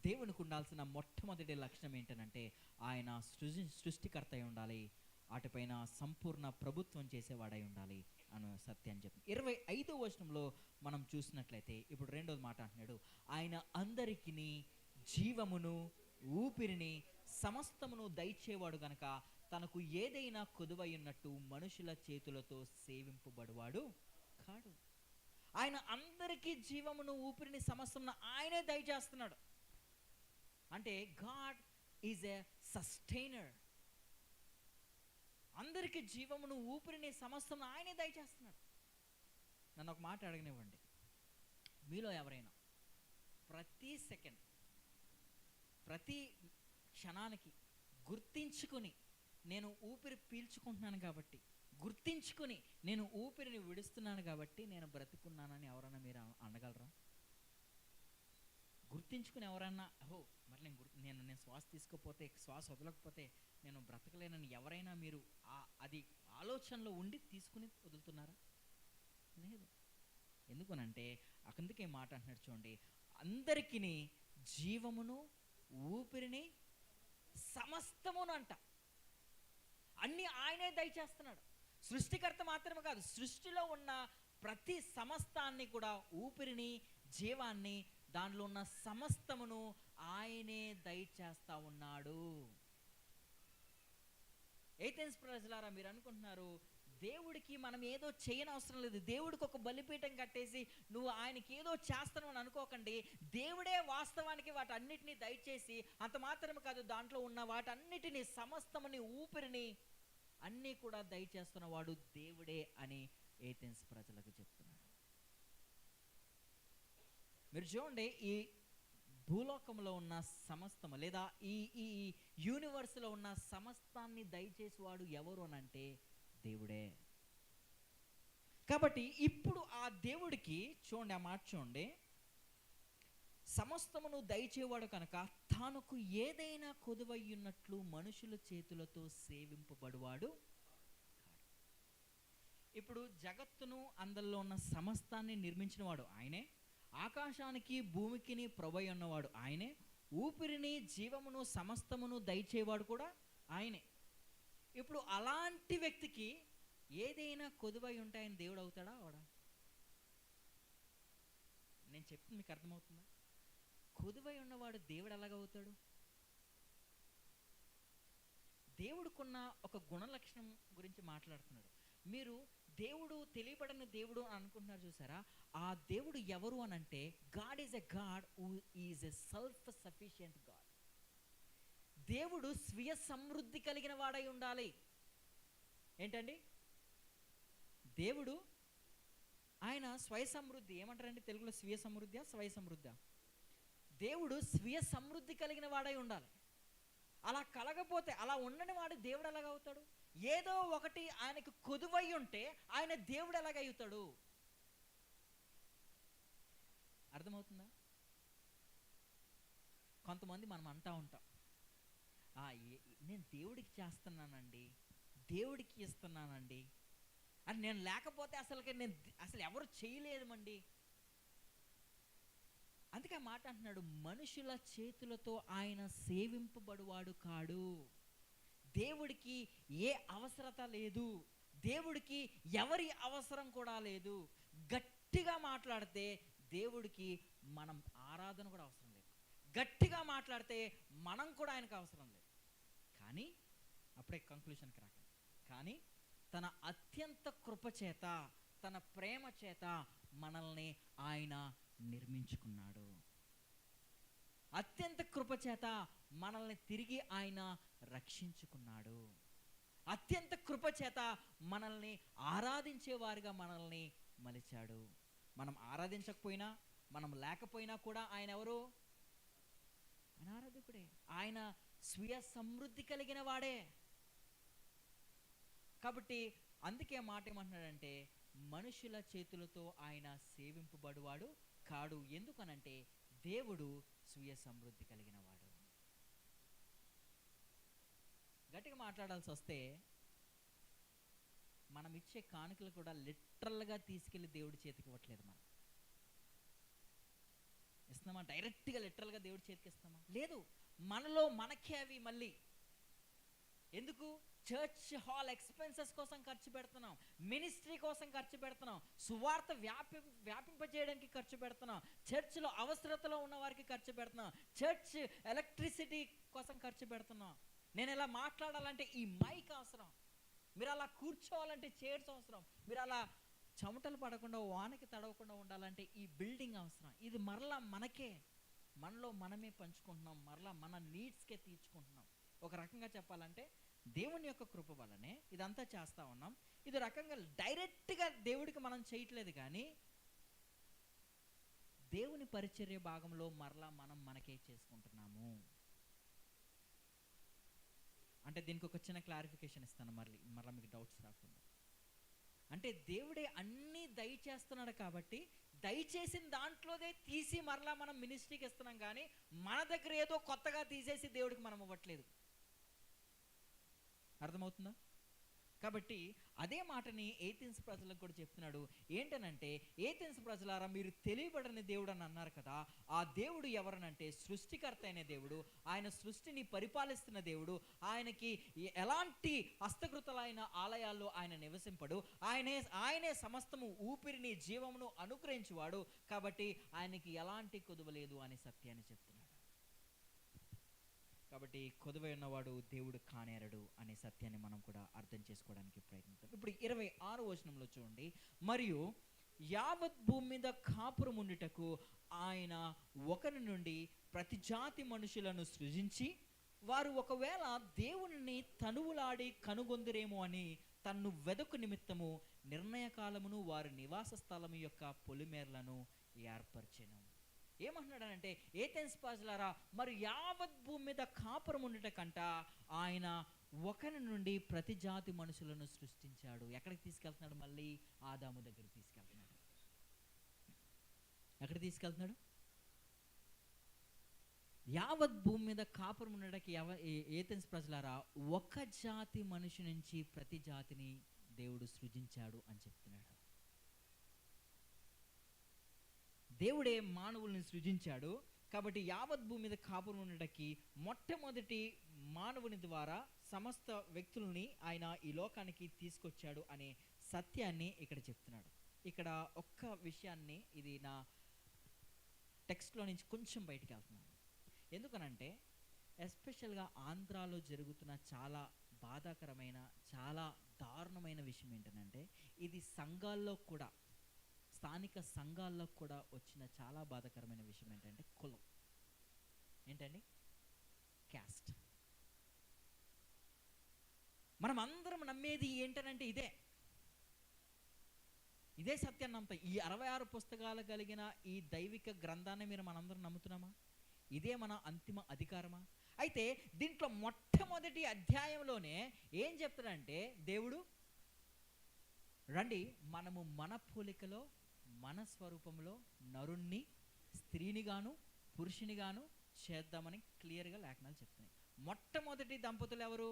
దేవునికి ఉండాల్సిన మొట్టమొదటి లక్షణం ఏంటనంటే ఆయన సృష్టికర్త అయి ఉండాలి, వాటిపైన సంపూర్ణ ప్రభుత్వం చేసేవాడై ఉండాలి అనే సత్యాన్ని చెప్తుంది. 25వ వచనంలో మనం చూసినట్లయితే ఇప్పుడు రెండోది మాట అంటున్నాడు, ఆయన అందరికీ జీవమును ఊపిరిని సమస్తమును దయచేవాడు గనక తనకు ఏదైనా కొదువై ఉన్నట్టు మనుషుల చేతులతో సేవింపబడువాడు కాడు. ఆయన అందరికీ జీవమును ఊపిరిని సమస్తమును ఆయనే దయచేస్తున్నాడు. అంటే గాడ్ ఈజ్ ఎ సస్టైనర్. అందరికీ జీవమును ఊపిరిని సమస్తమును ఆయనే దయచేస్తున్నాడు. నన్ను ఒక మాట అడగనివ్వండి, మీలో ఎవరైనా ప్రతి సెకండ్ ప్రతి క్షణానికి గుర్తించుకుని నేను ఊపిరి పీల్చుకుంటున్నాను కాబట్టి, గుర్తించుకుని నేను ఊపిరిని విడుస్తున్నాను కాబట్టి నేను బ్రతుకున్నానని ఎవరైనా మీరు అనగలరా? గుర్తించుకుని ఎవరన్నా మరి నేను శ్వాస తీసుకోకపోతే, శ్వాస వదలకపోతే నేను బ్రతకలేనని ఎవరైనా మీరు అది ఆలోచనలో ఉండి తీసుకుని వదులుతున్నారా? లేదు. ఎందుకనంటే అందుకే మాట అంటున్నాడు చూడండి, అందరికీ జీవమును ఊపిరిని సమస్తమును అంట అన్ని ఆయనే దయచేస్తున్నాడు. సృష్టికర్త మాత్రమే కాదు, సృష్టిలో ఉన్న ప్రతి సమస్తాన్ని కూడా, ఊపిరిని, జీవాన్ని, దానిలో ఉన్న సమస్తమును ఆయనే దయచేస్తా ఉన్నాడు. ఏథెన్స్ ప్రజలారా, మీరు అనుకుంటున్నారు దేవుడికి మనం ఏదో చేయని అవసరం లేదు, దేవుడికి ఒక బలిపీఠం కట్టేసి నువ్వు ఆయనకి ఏదో చేస్తాను అని అనుకోకండి. దేవుడే వాస్తవానికి వాటన్నిటినీ దయచేసి, అంత మాత్రమే కాదు దాంట్లో ఉన్న వాటన్నిటినీ సమస్తముని, ఊపిరిని అన్నీ కూడా దయచేస్తున్న వాడు దేవుడే అని ఏథెన్స్ ప్రజలకు చెప్తున్నాడు. మీరు చూడండి, ఈ భూలోకంలో ఉన్న సమస్తము లేదా ఈ ఈ యూనివర్స్లో ఉన్న సమస్తాన్ని దయచేసి వాడు ఎవరు అని అంటే దేవుడే. కాబట్టి ఇప్పుడు ఆ దేవుడికి చూడండి, ఆ మాట చూడండి, సమస్తమును దయచేవాడు కనుక తానుకు ఏదైనా కొదువయ్యున్నట్లు మనుషుల చేతులతో సేవింపబడువాడు కాడు. ఇప్పుడు జగత్తును అందులో ఉన్న సమస్తాన్ని నిర్మించిన వాడు ఆయనే, ఆకాశానికి భూమికిని ప్రభై ఉన్నవాడు ఆయనే, ఊపిరిని, జీవమును, సమస్తమును దయచేవాడు కూడా ఆయనే. ఇప్పుడు అలాంటి వ్యక్తికి ఏదైనా కొదువై ఉంటాయని దేవుడు అవుతాడా? అవడా? నేను చెప్తుంది మీకు అర్థమవుతుందా? కొదువై ఉన్నవాడు దేవుడు ఎలాగవుతాడు? దేవుడికున్న ఒక గుణలక్షణం గురించి మాట్లాడుతున్నాడు. మీరు దేవుడు తెలియబడిన దేవుడు అని అనుకుంటున్నారు చూసారా, ఆ దేవుడు ఎవరు అని అంటే God is a God who is a self sufficient God. దేవుడు స్వీయ సమృద్ధి కలిగిన వాడై ఉండాలి. ఏంటండి? దేవుడు ఆయన స్వయ సమృద్ధి, ఏమంటారండి తెలుగులో? స్వీయ సమృద్ధి, స్వయ సమృద్ధి. దేవుడు స్వీయ సమృద్ధి కలిగిన వాడై ఉండాలి. అలా కలగపోతే, అలా ఉండని వాడు దేవుడు ఎలాగవుతాడు? ఏదో ఒకటి ఆయనకు కొదువై ఉంటే ఆయన దేవుడు ఎలాగవుతాడు? అర్థమవుతుందా? కొంతమంది మనం అంటా ఉంటాం, నేను దేవుడికి చేస్తున్నానండి, దేవుడికి ఇస్తున్నానండి అని, నేను లేకపోతే అసలు ఎవరు చేయలేమండి. అందుకే మాట అంటున్నాడు, మనుషుల చేతులతో ఆయన సేవింపబడువాడు కాడు. దేవుడికి ఏ అవసరత లేదు, దేవుడికి ఎవరి అవసరం కూడా లేదు. గట్టిగా మాట్లాడితే దేవుడికి మనం ఆరాధన కూడా అవసరం లేదు, గట్టిగా మాట్లాడితే మనం కూడా ఆయనకు అవసరం లేదు. కానీ అప్పుడే కంక్లూషన్కి రాకండి. కానీ తన అత్యంత కృప చేత, తన ప్రేమ చేత మనల్ని ఆయన నిర్మించుకున్నాడు. అత్యంత కృప చేత మనల్ని తిరిగి ఆయన రక్షించుకున్నాడు. అత్యంత కృప చేత మనల్ని ఆరాధించేవారుగా మనల్ని మలిచాడు. మనం ఆరాధించకపోయినా, మనం లేకపోయినా కూడా ఆయన ఎవరు? ఆయన ఆరాధకుడే. ఆయన స్వీయ సమృద్ధి కలిగిన వాడే. కాబట్టి అందుకే మాట ఏమంటున్నాడంటే, మనుషుల చేతులతో ఆయన సేవింపబడువాడు కాడు. ఎందుకనంటే దేవుడు స్వీయ సమృద్ధి కలిగిన వాడు. గట్టిగా మాట్లాడాల్సి వస్తే, మనం ఇచ్చే కానుకలు కూడా లిటరల్గా తీసుకెళ్లి దేవుడి చేతికి ఇవ్వట్లేదు. మనం ఇస్తున్నామా? డైరెక్ట్గా లిటరల్గా దేవుడి చేతికి ఇస్తామా? లేదు. మనలో మనకే అవి మళ్ళీ ఎందుకు? చర్చ్ హాల్ ఎక్స్పెన్సెస్ కోసం ఖర్చు పెడుతున్నాం, మినిస్ట్రీ కోసం ఖర్చు పెడుతున్నాం, సువార్త వ్యాపింపజేయడానికి ఖర్చు పెడుతున్నాం, చర్చ్లో అవసరతలో ఉన్న వారికి ఖర్చు పెడుతున్నాం, చర్చ్ ఎలక్ట్రిసిటీ కోసం ఖర్చు పెడుతున్నాం. నేను ఇలా మాట్లాడాలంటే ఈ మైక్ అవసరం, మీరు అలా కూర్చోవాలంటే చైర్స్ అవసరం, మీరు అలా చెమటలు పడకుండా వానకి తడవకుండా ఉండాలంటే ఈ బిల్డింగ్ అవసరం. ఇది మరలా మనకే, మనలో మనమే పంచుకుంటున్నాం, మరలా మన నీడ్స్కే తీర్చుకుంటున్నాం. ఒక రకంగా చెప్పాలంటే దేవుని యొక్క కృప వల్లనే ఇదంతా చేస్తూ ఉన్నాం. ఇది రకంగా డైరెక్ట్గా దేవుడికి మనం చేయట్లేదు, కానీ దేవుని పరిచర్య భాగంలో మరలా మనం మనకే చేసుకుంటున్నాము. అంటే దీనికి ఒక చిన్న క్లారిఫికేషన్ ఇస్తాను మరలా మీకు డౌట్స్ రాకుండా. అంటే దేవుడే అన్నీ దయచేస్తున్నాడు కాబట్టి దయచేసిన దాంట్లోదే తీసి మరలా మనం మినిస్ట్రీకి ఇస్తున్నాం, కానీ మన దగ్గర ఏదో కొత్తగా తీసేసి దేవుడికి మనం ఇవ్వట్లేదు. అర్థమవుతుందా? కాబట్టి అదే మాటని ఏథెన్స్ ప్రజలకు కూడా చెప్తున్నాడు. ఏంటనంటే, ఏథెన్స్ ప్రజలారా, మీరు తెలియబడని దేవుడు అని అన్నారు కదా, ఆ దేవుడు ఎవరనంటే సృష్టికర్త అయిన దేవుడు. ఆయన సృష్టిని పరిపాలిస్తున్న దేవుడు. ఆయనకి ఎలాంటి హస్తకృతలైన ఆలయాల్లో ఆయన నివసింపడు. ఆయనే సమస్తము ఊపిరిని జీవమును అనుగ్రహించువాడు. కాబట్టి ఆయనకి ఎలాంటి కొదువలేదు అనే సత్యాన్ని చెప్తున్నాడు. కాబట్టి కొదువై ఉన్నవాడు దేవుడు కానేరడు అనే సత్యాన్ని మనం కూడా అర్థం చేసుకోవడానికి ప్రయత్నిద్దాం. ఇప్పుడు 26వ వచనంలో చూడండి, మరియు యావత్ భూమి మీద కాపురం ఉండుటకు ఆయన ఒకరి నుండి ప్రతి జాతి మనుషులను సృజించి, వారు ఒకవేళ దేవుని తనువులాడి కనుగొందురేమో అని తన్ను వెదకు నిమిత్తము నిర్ణయకాలమును వారి నివాస స్థలము యొక్క పొలిమేర్లను ఏర్పరచెను. ఏమంటున్నాడనంటే, ఏథెన్స్ ప్రజలారా, మరి యావత్ భూమి మీద కాపురం ఉండుట కంట ఆయన ఒకరి నుండి ప్రతి జాతి మనుషులను సృష్టించాడు. ఎక్కడికి తీసుకెళ్తున్నాడు? మళ్ళీ ఆదాము దగ్గర తీసుకెళ్తున్నాడు. ఎక్కడ తీసుకెళ్తున్నాడు? యావత్ భూమి మీద కాపురం ఉండడానికి ఏథెన్స్ ప్రజలారా, ఒక జాతి మనిషి నుంచి ప్రతి జాతిని దేవుడు సృజించాడు అని చెప్తున్నాడు. దేవుడే మానవుల్ని సృజించాడు. కాబట్టి యావత్ భూమి మీద కాపురం ఉండడానికి మొట్టమొదటి మానవుని ద్వారా సమస్త వ్యక్తుల్ని ఆయన ఈ లోకానికి తీసుకొచ్చాడు అనే సత్యాన్ని ఇక్కడ చెప్తున్నాడు. ఇక్కడ ఒక్క విషయాన్ని, ఇది నా టెక్స్ట్లో నుంచి కొంచెం బయటికి వెళ్తున్నాను. ఎందుకనంటే ఎస్పెషల్గా ఆంధ్రాలో జరుగుతున్న చాలా బాధాకరమైన, చాలా దారుణమైన విషయం ఏంటంటే, ఇది సంఘాల్లో కూడా, స్థానిక సంఘాల్లో కూడా వచ్చిన చాలా బాధాకరమైన విషయం ఏంటంటే కులం. ఏంటండి? క్యాస్ట్. మనం అందరం నమ్మేది ఏంటనంటే ఇదే సత్యాన్ని నమ్ముతాం. ఈ 66 పుస్తకాలు కలిగిన ఈ దైవిక గ్రంథాన్ని మనందరం నమ్ముతున్నామా? ఇదే మన అంతిమ అధికారమా? అయితే దీంట్లో మొట్టమొదటి అధ్యాయంలోనే ఏం చెప్తాడంటే, దేవుడు రండి మనము మన పోలికలో మన స్వరూపంలో నరుణ్ణి స్త్రీనిగాను పురుషునిగాను చేద్దామని క్లియర్గా లేఖనాలు చెప్తున్నాయి. మొట్టమొదటి దంపతులు ఎవరు?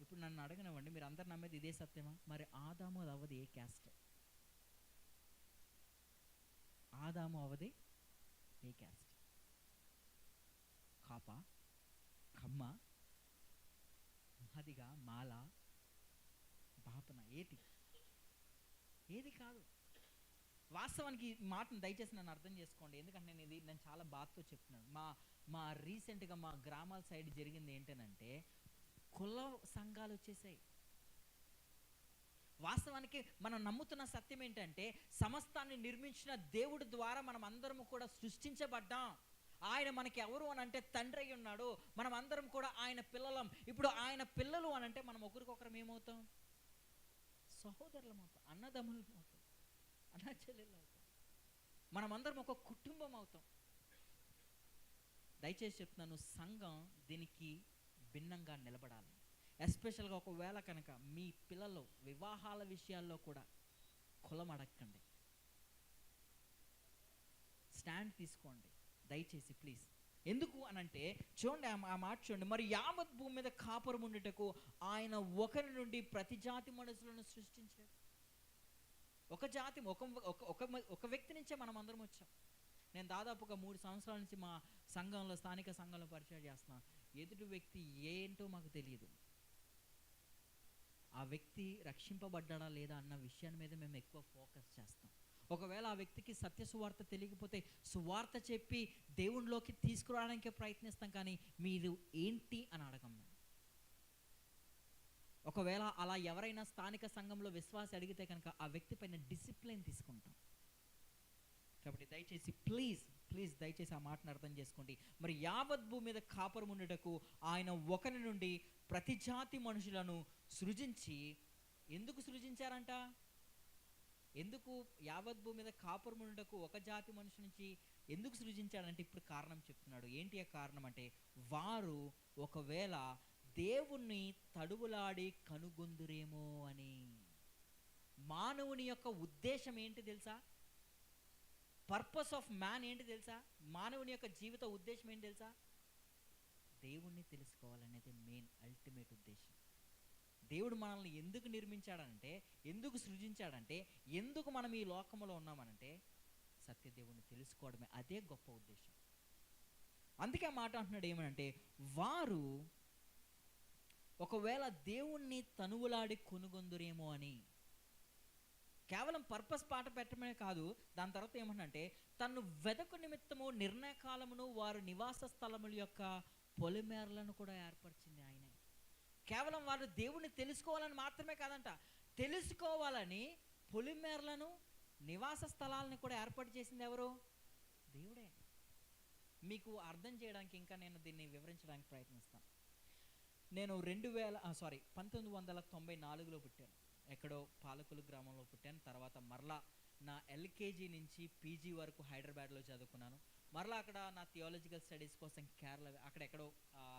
ఇప్పుడు నన్ను అడగనివ్వండి, మీరు అందరు నమ్మేది ఇదే సత్యమా? మరి ఆదాము అవది ఏ క్యాస్ట్? ఆదాము అవది ఏ క్యాస్ట్? కాపా, కమ్మ, మాదిగా, మాల, బాపన, ఏది కాదు. వాస్తవానికి ఈ మాటను దయచేసి నన్ను అర్థం చేసుకోండి. ఎందుకంటే నేను చాలా బాధతో చెప్తున్నాను. మా రీసెంట్గా మా గ్రామాల సైడ్ జరిగింది ఏంటనంటే, కుల సంఘాలు వచ్చేసాయి. వాస్తవానికి మనం నమ్ముతున్న సత్యం ఏంటంటే, సమస్తాన్ని నిర్మించిన దేవుడి ద్వారా మనం అందరం కూడా సృష్టించబడ్డాం. ఆయన మనకి ఎవరు అని అంటే తండ్రి అయి ఉన్నాడు. మనం అందరం కూడా ఆయన పిల్లలం. ఇప్పుడు ఆయన పిల్లలు అని అంటే మనం ఒకరికొకరం ఏమవుతాం? సహోదరులం అవుతాం, అన్నదమ్ములం అవుతాం, అన్నా చెల్లెళ్ళు అవుతాం. మనమందరం ఒక కుటుంబం అవుతాం. దయచేసి చెప్తున్నాను, సంఘం దీనికి భిన్నంగా నిలబడాలి. ఎస్పెషల్గా ఒకవేళ కనుక మీ పిల్లలు వివాహాల విషయాల్లో కూడా కులం అడగండి, స్టాండ్ తీసుకోండి దయచేసి ప్లీజ్. ఎందుకు అనంటే చూడండి, ఆ మాట చూడండి, మరి యావత్ భూమి మీద కాపురం ఉండేటకు ఆయన ఒకరి నుండి ప్రతి జాతి మనుషులను సృష్టించాడు. ఒక జాతి ఒక వ్యక్తి నుంచే మనం అందరం వచ్చాం. నేను దాదాపుగా 3 సంవత్సరాల నుంచి మా సంఘంలో, స్థానిక సంఘంలో పరిచయం చేస్తున్నాను. ఎదుటి వ్యక్తి ఏంటో మాకు తెలియదు. ఆ వ్యక్తి రక్షింపబడ్డా లేదా అన్న విషయాన్ని మీద మేము ఎక్కువ ఫోకస్ చేస్తాం. ఒకవేళ ఆ వ్యక్తికి సత్య సువార్త తెలియకపోతే సువార్త చెప్పి దేవునిలోకి తీసుకురావడానికి ప్రయత్నిస్తాం, కానీ మీరు ఏంటి అని అడగం. ఒకవేళ అలా ఎవరైనా స్థానిక సంఘంలో విశ్వాసం అడిగితే కనుక ఆ వ్యక్తి పైన డిసిప్లిన్ తీసుకుంటాం. కాబట్టి దయచేసి ప్లీజ్ దయచేసి ఆ మాటను అర్థం చేసుకోండి. మరి యావత్ భూమి మీద కాపురం ఉండటకు ఆయన ఒకరి నుండి ప్రతి జాతి మనుషులను సృజించి, ఎందుకు సృజించారంట? ఎందుకు యావత్ భూమి మీద కాపురం ఉండటకు ఒక జాతి మనిషి నుంచి ఎందుకు సృజించాడంటే ఇప్పుడు కారణం చెప్తున్నాడు. ఏంటి ఆ కారణం అంటే, వారు ఒకవేళ దేవుణ్ణి తడువులాడి కనుగొందురేమో అని. మానవుని యొక్క ఉద్దేశం ఏంటి తెలుసా? పర్పస్ ఆఫ్ మ్యాన్ ఏంటి తెలుసా? మానవుని యొక్క జీవిత ఉద్దేశం ఏంటి తెలుసా? దేవుణ్ణి తెలుసుకోవాలనేది మెయిన్ అల్టిమేట్ ఉద్దేశం. దేవుడు మనల్ని ఎందుకు నిర్మించాడంటే, ఎందుకు సృజించాడంటే, ఎందుకు మనం ఈ లోకంలో ఉన్నామనంటే సత్యదేవుని తెలుసుకోవడమే. అదే గొప్ప ఉద్దేశం. అందుకే ఆ మాట అంటున్నాడు ఏమనంటే, వారు ఒకవేళ దేవుణ్ణి తనువులాడి కొనుగొందురేమో అని. కేవలం పర్పస్ పాట పెట్టడమే కాదు, దాని తర్వాత ఏమంటే తను వెదకు నిమిత్తము నిర్ణయకాలమును వారు నివాస స్థలముల యొక్క పొలిమేరలను కూడా ఏర్పరిచింది ఆయనే. కేవలం వారు దేవుణ్ణి తెలుసుకోవాలని మాత్రమే కాదంట, తెలుసుకోవాలని పొలిమేరలను, నివాస స్థలాలను కూడా ఏర్పాటు చేసింది ఎవరు? దేవుడే. మీకు అర్థం చేయడానికి ఇంకా నేను దీన్ని వివరించడానికి ప్రయత్నిస్తాను. నేను 1994లో పుట్టాను. ఎక్కడో పాలకులు గ్రామంలో పుట్టాను. తర్వాత మరలా నా ఎల్కేజీ నుంచి పీజీ వరకు హైదరాబాద్లో చదువుకున్నాను. మరలా అక్కడ నా థియాలజికల్ స్టడీస్ కోసం కేరళ, అక్కడెక్కడో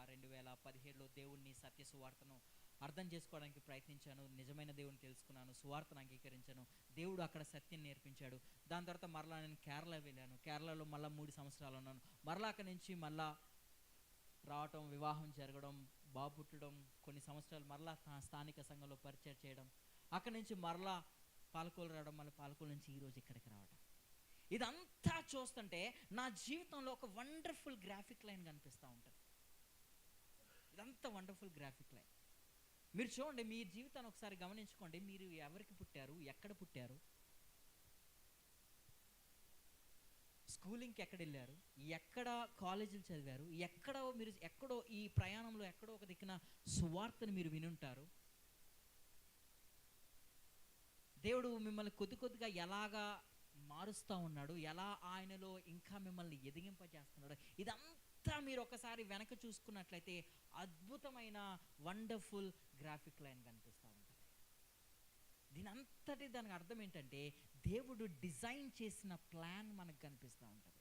2017లో దేవుణ్ణి, సత్య సువార్తను అర్థం చేసుకోవడానికి ప్రయత్నించాను. నిజమైన దేవుని తెలుసుకున్నాను, సువార్తను అంగీకరించాను. దేవుడు అక్కడ సత్యం నేర్పించాడు. దాని తర్వాత మరలా నేను కేరళ వెళ్ళాను. కేరళలో మళ్ళీ 3 సంవత్సరాలు ఉన్నాను. మరలా అక్కడి నుంచి మళ్ళా రావటం, వివాహం జరగడం, బాబు పుట్టడం, కొన్ని సంవత్సరాలు మరలా స్థానిక సంఘంలో పరిచయం చేయడం, అక్కడి నుంచి మరలా పాలకోలు రావడం, మళ్ళీ పాలకోలు నుంచి ఈరోజు ఇక్కడికి రావడం. ఇదంతా చూస్తుంటే నా జీవితంలో ఒక వండర్ఫుల్ గ్రాఫిక్ లైన్ కనిపిస్తూ ఉంటుంది. ఇదంతా వండర్ఫుల్ గ్రాఫిక్ లైన్. మీరు చూడండి, మీ జీవితాన్ని ఒకసారి గమనించుకోండి. మీరు ఎవరికి పుట్టారు, ఎక్కడ పుట్టారు, స్కూలింగ్కి ఎక్కడ వెళ్ళారు, ఎక్కడ కాలేజీలు చదివారు, ఎక్కడో ఈ ప్రయాణంలో ఎక్కడో ఒక దిక్కున సువార్తను మీరు వినుంటారు. దేవుడు మిమ్మల్ని కొద్దిగా ఎలాగా మారుస్తూ ఉన్నాడు, ఎలా ఆయనలో ఇంకా మిమ్మల్ని ఎదిగింపజేస్తున్నాడు, ఇదంతా మీరు ఒకసారి వెనక చూసుకున్నట్లయితే అద్భుతమైన వండర్ఫుల్ గ్రాఫిక్ లైన్ కనిపిస్తూ ఉంటుంది. దానికి అర్థం ఏంటంటే, దేవుడు డిజైన్ చేసిన ప్లాన్ మనకు కనిపిస్తూ ఉంటుంది.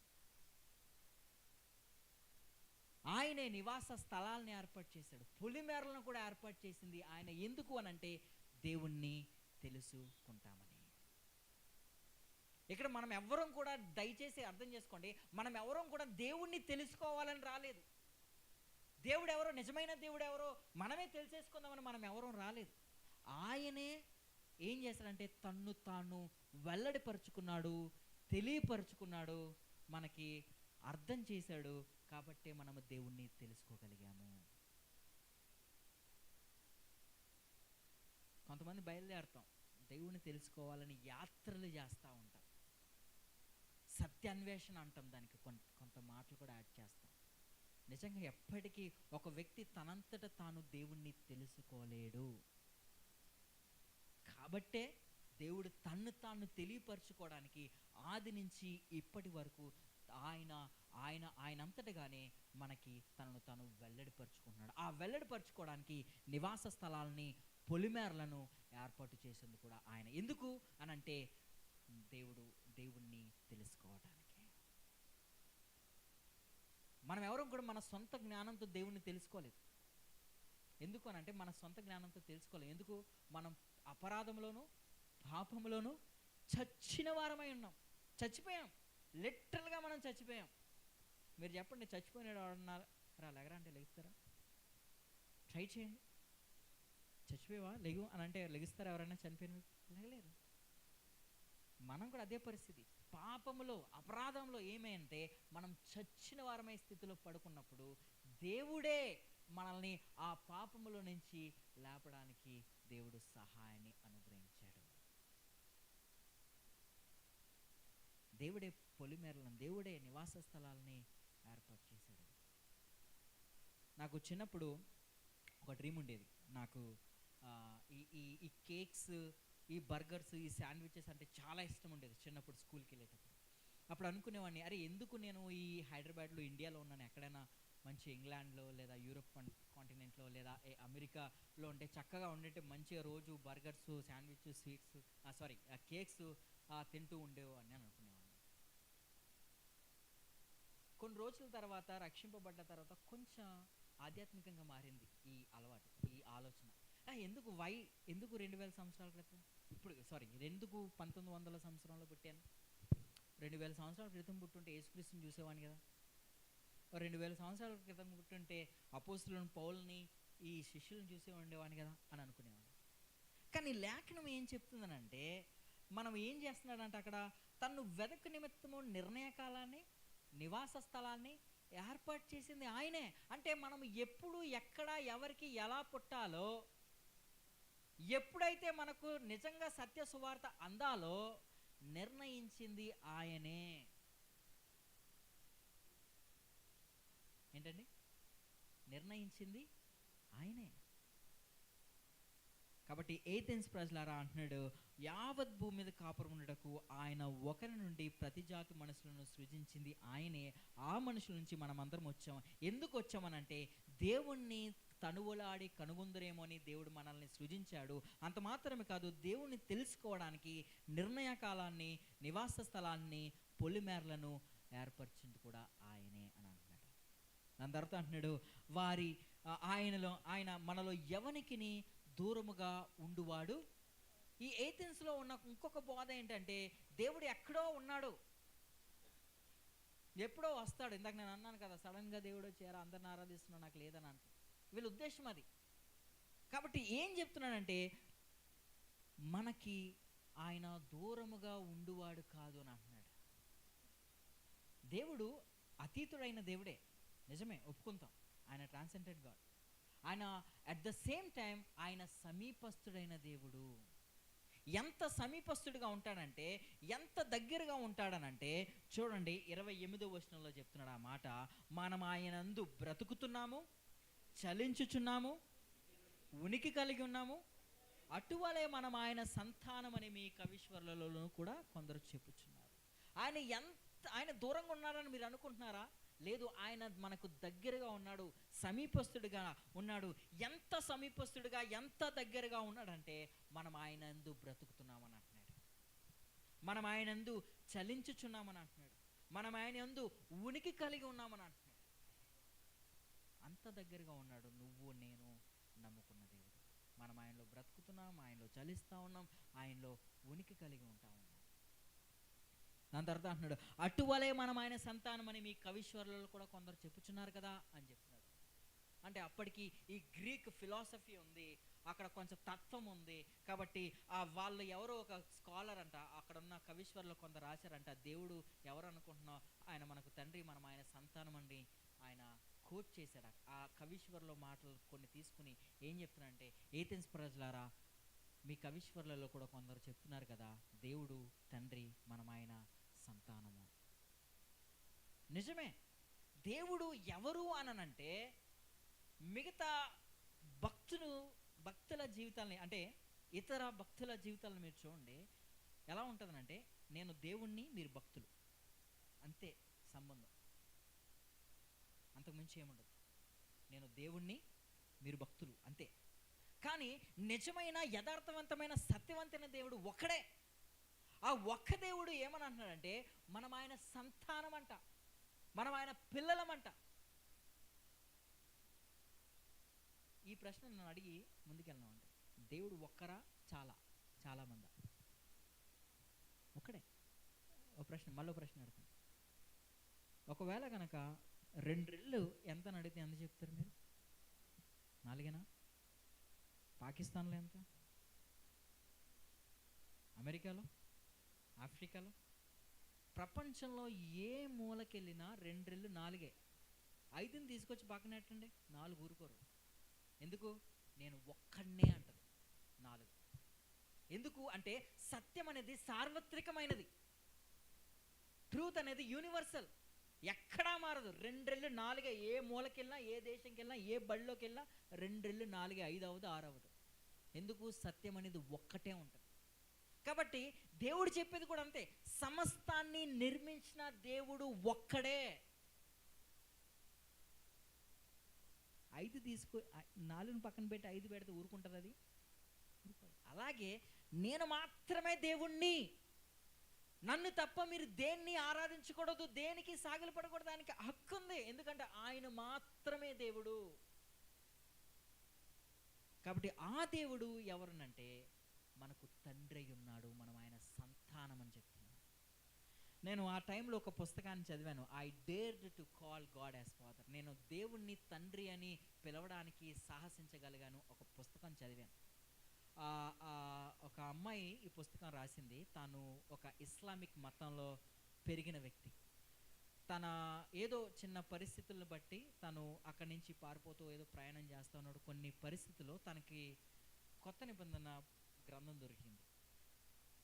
ఆయనే నివాస స్థలాలను ఏర్పాటు చేశాడు, పొలిమేరలను కూడా ఏర్పాటు చేసింది ఆయన. ఎందుకు అనంటే దేవుణ్ణి తెలుసుకుంటామని. ఇక్కడ మనం ఎవ్వరం కూడా, దయచేసి అర్థం చేసుకోండి, మనం ఎవరం కూడా దేవుణ్ణి తెలుసుకోవాలని రాలేదు. దేవుడు ఎవరో, నిజమైన దేవుడు ఎవరో మనమే తెలిసేసుకుందామని మనం ఎవరం రాలేదు. ఆయనే ఏం చేశాడంటే తన్ను తాను వెల్లడిపరుచుకున్నాడు, తెలియపరుచుకున్నాడు, మనకి అర్థం చేశాడు. కాబట్టి మనము దేవుణ్ణి తెలుసుకోగలిగాము. కొంతమంది బయలుదేరుతాం, దేవుణ్ణి తెలుసుకోవాలని యాత్రలు చేస్తూ ఉంటాం, సత్యాన్వేషణ అంటాం, దానికి కొంత మాటలు కూడా యాడ్ చేస్తాం. నిజంగా ఎప్పటికీ ఒక వ్యక్తి తనంతట తాను దేవుణ్ణి తెలుసుకోలేడు. కాబట్టే దేవుడు తన్ను తాను తెలియపరచుకోవడానికి ఆది నుంచి ఇప్పటి వరకు ఆయనంతటగానే మనకి తనను తాను వెల్లడిపరుచుకుంటున్నాడు. ఆ వెల్లడిపరుచుకోవడానికి నివాస స్థలాలని, పొలిమేరలను ఏర్పాటు చేసింది కూడా ఆయన. ఎందుకు అనంటే దేవుణ్ణి తెలుసుకోవడానికి. మనం ఎవరు కూడా మన సొంత జ్ఞానంతో దేవుణ్ణి తెలుసుకోలేదు. ఎందుకు అని అంటే మన సొంత జ్ఞానంతో తెలుసుకోలేదు. ఎందుకు? మనం అపరాధంలోను పాపంలోను చచ్చిన వారమై ఉన్నాం. చచ్చిపోయాం, లిటరల్గా మనం చచ్చిపోయాం. మీరు చెప్పండి, చచ్చిపోయినాడు ఎవరన్నారు రా లెగరా అంటే లెగుస్తారా? ట్రై చేయండి. చచ్చిపోయావా లెగు అని అంటే లెగుస్తారా ఎవరైనా? చనిపోయిన లెగలేరు. మనం కూడా అదే పరిస్థితి. పాపములో అపరాధంలో ఏమైంటే మనం చచ్చిన వారమై స్థితిలో పడుకున్నప్పుడు దేవుడే మనల్ని ఆ పాపములో నుంచి లేపడానికి దేవుడు సహాయాన్ని అనుగ్రహించాడు. దేవుడే పొలిమేరలను, దేవుడే నివాస స్థలాలని ఏర్పాటు చేశాడు. నాకు చిన్నప్పుడు ఒక డ్రీమ్ ఉండేది. నాకు ఈ ఈ ఈ కేక్స్, ఈ బర్గర్స్, ఈ శాండ్విచెస్ అంటే చాలా ఇష్టం ఉండేది చిన్నప్పుడు స్కూల్కి వెళ్ళేటప్పుడు. అప్పుడు అనుకునేవాడిని, అరే ఎందుకు నేను ఈ హైదరాబాద్లో, ఇండియాలో ఉన్నాను, ఎక్కడైనా మంచి ఇంగ్లాండ్లో లేదా యూరోప్ కాంటినెంట్లో లేదా అమెరికాలో ఉంటే చక్కగా ఉండేటి మంచిగా రోజు బర్గర్స్, శాండ్విచ్, స్వీట్స్ కేక్స్ తింటూ ఉండేవాడిని అని అనుకునేవాడిని. కొన్ని రోజుల తర్వాత, రక్షింపబడ్డ తర్వాత కొంచెం ఆధ్యాత్మికంగా మారింది ఈ అలవాటు, ఈ ఆలోచన. ఎందుకు 2000 సంవత్సరాల క్రితం, ఎందుకు 1900 సంవత్సరంలో పుట్టాను? 2000 సంవత్సరాల క్రితం పుట్టుంటే యేసుక్రీస్తుని చూసేవాడిని కదా. 2000 సంవత్సరాల క్రితం పుట్టుంటే అపోస్తలుని పౌల్ని, ఈ శిష్యులను చూసే ఉండేవాడిని కదా అని అనుకునేవాడిని. కానీ లేఖనం ఏం చెప్తుందనంటే, మనం ఏం చేస్తున్నాడంటే అక్కడ తను వెదకు నిమిత్తము నిర్ణయకాలాన్ని, నివాస స్థలాన్ని ఏర్పాటు చేసింది ఆయనే. అంటే మనం ఎప్పుడు, ఎక్కడ, ఎవరికి ఎలా పుట్టాలో, ఎప్పుడైతే మనకు నిజంగా సత్య సువార్త అందాలో నిర్ణయించింది ఆయనే. ఏంటండి? నిర్ణయించింది ఆయనే. కాబట్టి ఏథెన్స్ ప్రజలారా అంటున్నాడు, యావత్ భూమి మీద కాపురం ఉండటకు ఆయన ఒకరి నుండి ప్రతి జాతి మనుషులను సృజించింది ఆయనే. ఆ మనుషుల నుంచి మనం అందరం వచ్చాం. ఎందుకు వచ్చామనంటే దేవుణ్ణి తనువులాడి కనుగొందరేమో అని దేవుడు మనల్ని సృజించాడు. అంత మాత్రమే కాదు, దేవుణ్ణి తెలుసుకోవడానికి నిర్ణయ కాలాన్ని, నివాస స్థలాన్ని, పొలిమేరలను ఏర్పరిచింది కూడా ఆయనే అని అంటున్నాడు. దాని తర్వాత అంటున్నాడు, ఆయన మనలో ఎవనికిని దూరముగా ఉండువాడు. ఈ ఏథెన్స్లో ఉన్న ఇంకొక బోధ ఏంటంటే, దేవుడు ఎక్కడో ఉన్నాడు, ఎప్పుడో వస్తాడు. ఇందాక నేను అన్నాను కదా, సడన్గా దేవుడు వచ్చారా అందరిని ఆరాధిస్తున్నా నాకు లేదని అంట. వీళ్ళ ఉద్దేశం అది. కాబట్టి ఏం చెప్తున్నాడంటే, మనకి ఆయన దూరముగా ఉండువాడు కాదు అని అంటున్నాడు. దేవుడు అతీతుడైన దేవుడే, నిజమే, ఒప్పుకుంటాం. ఆయన ట్రాన్సెండెంట్ గాడ్. ఆయన అట్ ద సేమ్ టైం ఆయన సమీపస్తుడైన దేవుడు. ఎంత సమీపస్తుడిగా ఉంటాడంటే, ఎంత దగ్గరగా ఉంటాడనంటే, చూడండి 28వ వచనంలో చెప్తున్నాడు ఆ మాట. మనం ఆయనందు బ్రతుకుతున్నాము, చలించుచున్నాము, ఉనికి కలిగి ఉన్నాము, అటువలే మనం ఆయన సంతానం అని మీ కవీశ్వరులలో కూడా కొందరు చెప్పుచున్నారు. ఆయన దూరంగా ఉన్నారని మీరు అనుకుంటున్నారా? లేదు, ఆయన మనకు దగ్గరగా ఉన్నాడు, సమీపస్తుడిగా ఉన్నాడు. ఎంత సమీపస్తుడిగా, ఎంత దగ్గరగా ఉన్నాడంటే, మనం ఆయనందు బ్రతుకుతున్నామని అంటున్నాడు, మనం ఆయనందు చలించుచున్నామని అంటున్నాడు, మనం ఆయనందు ఉనికి కలిగి ఉన్నామని అంటున్నాడు. అంత దగ్గరగా ఉన్నాడు నువ్వు నేను నమ్ముకున్న దేవుడు. మనం ఆయనలో బ్రతుకుతున్నాం, ఆయనలో చలిస్తూ ఉన్నాం, ఆయనలో ఉనికి కలిగి ఉంటా ఉన్నాం. దాని తర్వాత అంటున్నాడు, అటువలే మనం ఆయన సంతానం అని మీ కవీశ్వరులలో కూడా కొందరు చెప్పుచున్నారు కదా అని చెప్తున్నాడు. అంటే అప్పటికి ఈ గ్రీక్ ఫిలాసఫీ ఉంది, అక్కడ కొంచెం తత్వం ఉంది. కాబట్టి వాళ్ళు ఎవరో ఒక స్కాలర్ అంట, అక్కడ ఉన్న కవీశ్వరులు కొందరు రాశారంట, దేవుడు ఎవరు అనుకుంటున్నావు, ఆయన మనకు తండ్రి, మనం ఆయన సంతానం అని ఆయన కోట్ చేశాడు. ఆ కవీశ్వరుల మాటలు కొన్ని తీసుకుని ఏం చెప్తున్నాడంటే, ఏథెన్స్ ప్రజలారా, మీ కవీశ్వరులలో కూడా కొందరు చెప్తున్నారు కదా, దేవుడు తండ్రి, మనం ఆయన సంతానము. నిజమే, దేవుడు ఎవరు అనంటే, మిగతా భక్తుల జీవితాలని, అంటే ఇతర భక్తుల జీవితాలను మీరు చూడండి ఎలా ఉంటుందనంటే, నేను దేవుణ్ణి, మీరు భక్తులు, అంతే సంబంధం, అంతకుమించి ఏముండదు. నేను దేవుణ్ణి, మీరు భక్తులు, అంతే. కానీ నిజమైన, యథార్థవంతమైన, సత్యవంతమైన దేవుడు ఒక్కడే. ఆ ఒక్క దేవుడు ఏమని అంటున్నాడంటే, మనం ఆయన సంతానం అంట, మనం ఆయన పిల్లలమంట. ఈ ప్రశ్న నన్ను అడిగి ముందుకెళ్ళినామంటే, దేవుడు ఒక్కరా, చాలా చాలా మందా? ఒక్కడే. ఒక ప్రశ్న, మళ్ళీ ప్రశ్న అడుగుతాను. ఒకవేళ కనుక 2 రెళ్ళు ఎంత అని అడిగితే ఎంత చెప్తారు మీరు? 4? పాకిస్తాన్లో ఎంత? అమెరికాలో? ఆఫ్రికాలో? ప్రపంచంలో ఏ మూలకెళ్ళినా 2 రెళ్ళు 4. 5ని తీసుకొచ్చి పక్కన పెట్టండి, 4 ఊరుకోరు. ఎందుకు? నేను ఒక్కడనే అంటది 4. ఎందుకు అంటే సత్యం అనేది సార్వత్రికమైనది, ట్రూత్ అనేది యూనివర్సల్, ఎక్కడా మారదు. 2 రెళ్ళు 4. ఏ మూలకెళ్ళినా, ఏ దేశంకి వెళ్ళినా, ఏ బడిలోకి వెళ్ళినా 2 రెళ్ళు 4, 5 అవ్వదు, 6 అవ్వదు. ఎందుకు? సత్యం అనేది ఒక్కటే ఉంటుంది. కాబట్టి దేవుడు చెప్పేది కూడా అంతే. సమస్తాన్ని నిర్మించిన దేవుడు ఒక్కడే. 5 తీసుకో, 4ని పక్కన పెట్టి 5 పెడితే ఊరుకుంటుంది అది? అలాగే నేను మాత్రమే దేవుణ్ణి, నన్ను తప్ప మీరు దేన్ని ఆరాధించకూడదు, దేనికి సాగిలపడకూడదు, దానికి హక్కు ఉంది. ఎందుకంటే ఆయన మాత్రమే దేవుడు. కాబట్టి ఆ దేవుడు ఎవరనంటే మనకు తండ్రి ఉన్నాడు, మనం ఆయన సంతానం అని చెప్తున్నాను. నేను ఆ టైంలో ఒక పుస్తకాన్ని చదివాను, I dared to call God as father. నేను దేవుణ్ణి తండ్రి అని పిలవడానికి సాహసించగలిగాను. ఒక పుస్తకం చదివాను. ఒక అమ్మాయి ఈ పుస్తకం రాసింది. తాను ఒక ఇస్లామిక్ మతంలో పెరిగిన వ్యక్తి. తన ఏదో చిన్న పరిస్థితులను బట్టి తను అక్కడి నుంచి పారిపోతూ ఏదో ప్రయాణం చేస్తూ ఉన్నాడు. కొన్ని పరిస్థితుల్లో తనకి కొత్త నిబంధన గ్రంథం దొరికింది.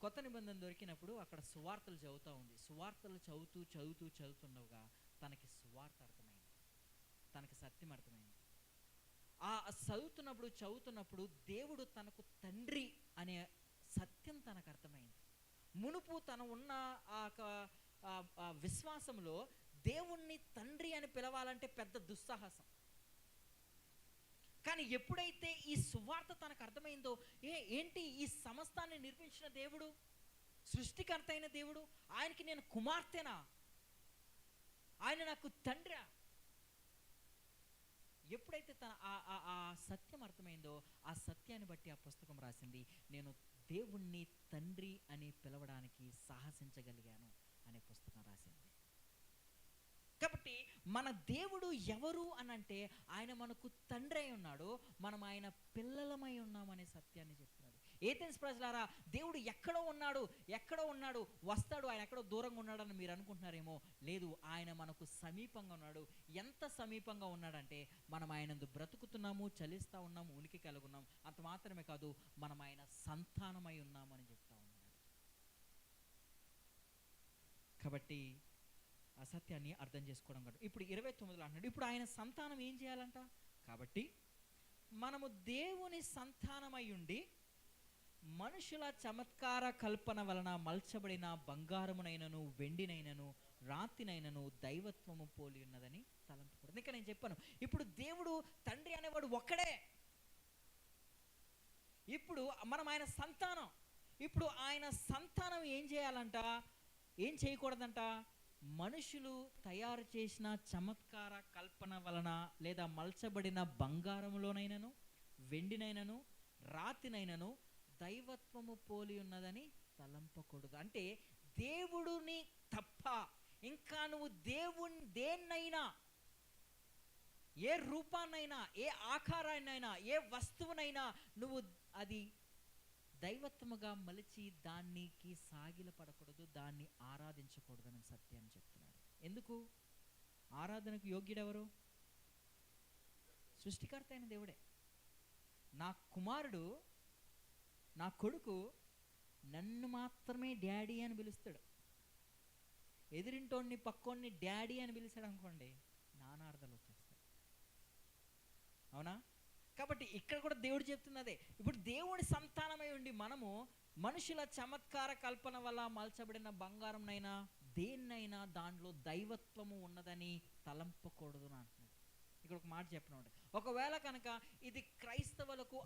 కొత్త నిబంధన దొరికినప్పుడు అక్కడ సువార్తలు చదువుతూ ఉంది. సువార్తలు చదువుతుండగా తనకి సువార్త అర్థమైంది, తనకి సత్యం అర్థమైంది. ఆ చదువుతున్నప్పుడు దేవుడు తనకు తండ్రి అనే సత్యం తనకు అర్థమైంది. మునుపు తను ఉన్న ఆ విశ్వాసంలో దేవుణ్ణి తండ్రి అని పిలవాలంటే పెద్ద దుస్సాహసం. కానీ ఎప్పుడైతే ఈ సువార్త తనకు అర్థమైందో, ఏంటి ఈ సమస్తాన్ని నిర్మించిన దేవుడు, సృష్టికర్త అయిన దేవుడు, ఆయనకి నేను కుమార్తెనా, ఆయన నాకు తండ్రి? ఎప్పుడైతే తన ఆ సత్యం అర్థమైందో, ఆ సత్యాన్ని బట్టి ఆ పుస్తకం రాసింది, నేను దేవుణ్ణి తండ్రి అని పిలవడానికి సాహసించగలిగాను అనే పుస్తకం రాసింది. కాబట్టి మన దేవుడు ఎవరు అనంటే ఆయన మనకు తండ్రి అయి ఉన్నాడు, మనం ఆయన పిల్లలమై ఉన్నామనే సత్యాన్ని చెప్తున్నాడు. ఏథెన్స్ ప్రజలారా, దేవుడు ఎక్కడో ఉన్నాడు, వస్తాడు, ఆయన ఎక్కడో దూరంగా ఉన్నాడని మీరు అనుకుంటున్నారేమో. లేదు, ఆయన మనకు సమీపంగా ఉన్నాడు. ఎంత సమీపంగా ఉన్నాడంటే మనం ఆయనందు బ్రతుకుతున్నాము, చలిస్తూ ఉన్నాము, ఉనికి కలిగి ఉన్నాం. అంత మాత్రమే కాదు, మనం ఆయన సంతానమై ఉన్నామని చెప్తా ఉన్నాడు. కాబట్టి ఆ సత్యాన్ని అర్థం చేసుకోవడం కాదు. ఇప్పుడు 29లో అంటున్నాడు, ఇప్పుడు ఆయన సంతానం ఏం చేయాలంట? కాబట్టి మనము దేవుని సంతానమై ఉండి మనుషుల చమత్కార కల్పన వలన మల్చబడిన బంగారమునైనను, వెండినైనను, రాతినైనను దైవత్వము పోలి ఉన్నదని తలంపకూడదు. ఇంకా నేను చెప్పాను, ఇప్పుడు దేవుడు తండ్రి అనేవాడు ఒక్కడే. ఇప్పుడు మనం ఆయన సంతానం. ఇప్పుడు ఆయన సంతానం ఏం చేయాలంట? ఏం చేయకూడదంట? మనుషులు తయారు చేసిన చమత్కార కల్పన వలన లేదా మల్చబడిన బంగారములోనైనను, వెండినైనను, రాతినైనను దైవత్వము పోలి ఉన్నదని తలంపకూడదు. అంటే దేవుడిని తప్ప ఇంకా నువ్వు దేన్నైనా, ఏ రూపాన్నైనా, ఏ ఆకారాన్నైనా, ఏ వస్తువునైనా నువ్వు అది దైవత్వముగా మలిచి దానికి సాగిలపడకూడదు, దాన్ని ఆరాధించకూడదు అని సత్యాన్ని చెప్తున్నాడు. ఎందుకు? ఆరాధనకు యోగ్యుడెవరు? సృష్టికర్త అయిన దేవుడే. నా కుమారుడు, నా కొడుకు నన్ను మాత్రమే డాడీ అని పిలుస్తాడు. ఎదిరింటోడిని, పక్కోడిని డాడీ అని పిలిచాడు అనుకోండి, నానార్థాలు వచ్చేస్తాయి. అవునా? కాబట్టి ఇక్కడ కూడా దేవుడు చెప్తున్నదే. ఇప్పుడు దేవుడి సంతానమై ఉండి మనము మనుషుల చమత్కార కల్పన వల్ల మలచబడిన బంగారంనైనా, దేన్నైనా దాంట్లో దైవత్వము ఉన్నదని తలంపకూడదు అని అంటున్నాడు. ఇక్కడ ఒక మాట చెప్పినప్పుడు, ఒకవేళ కనుక ఇది క్రైస్తవులకు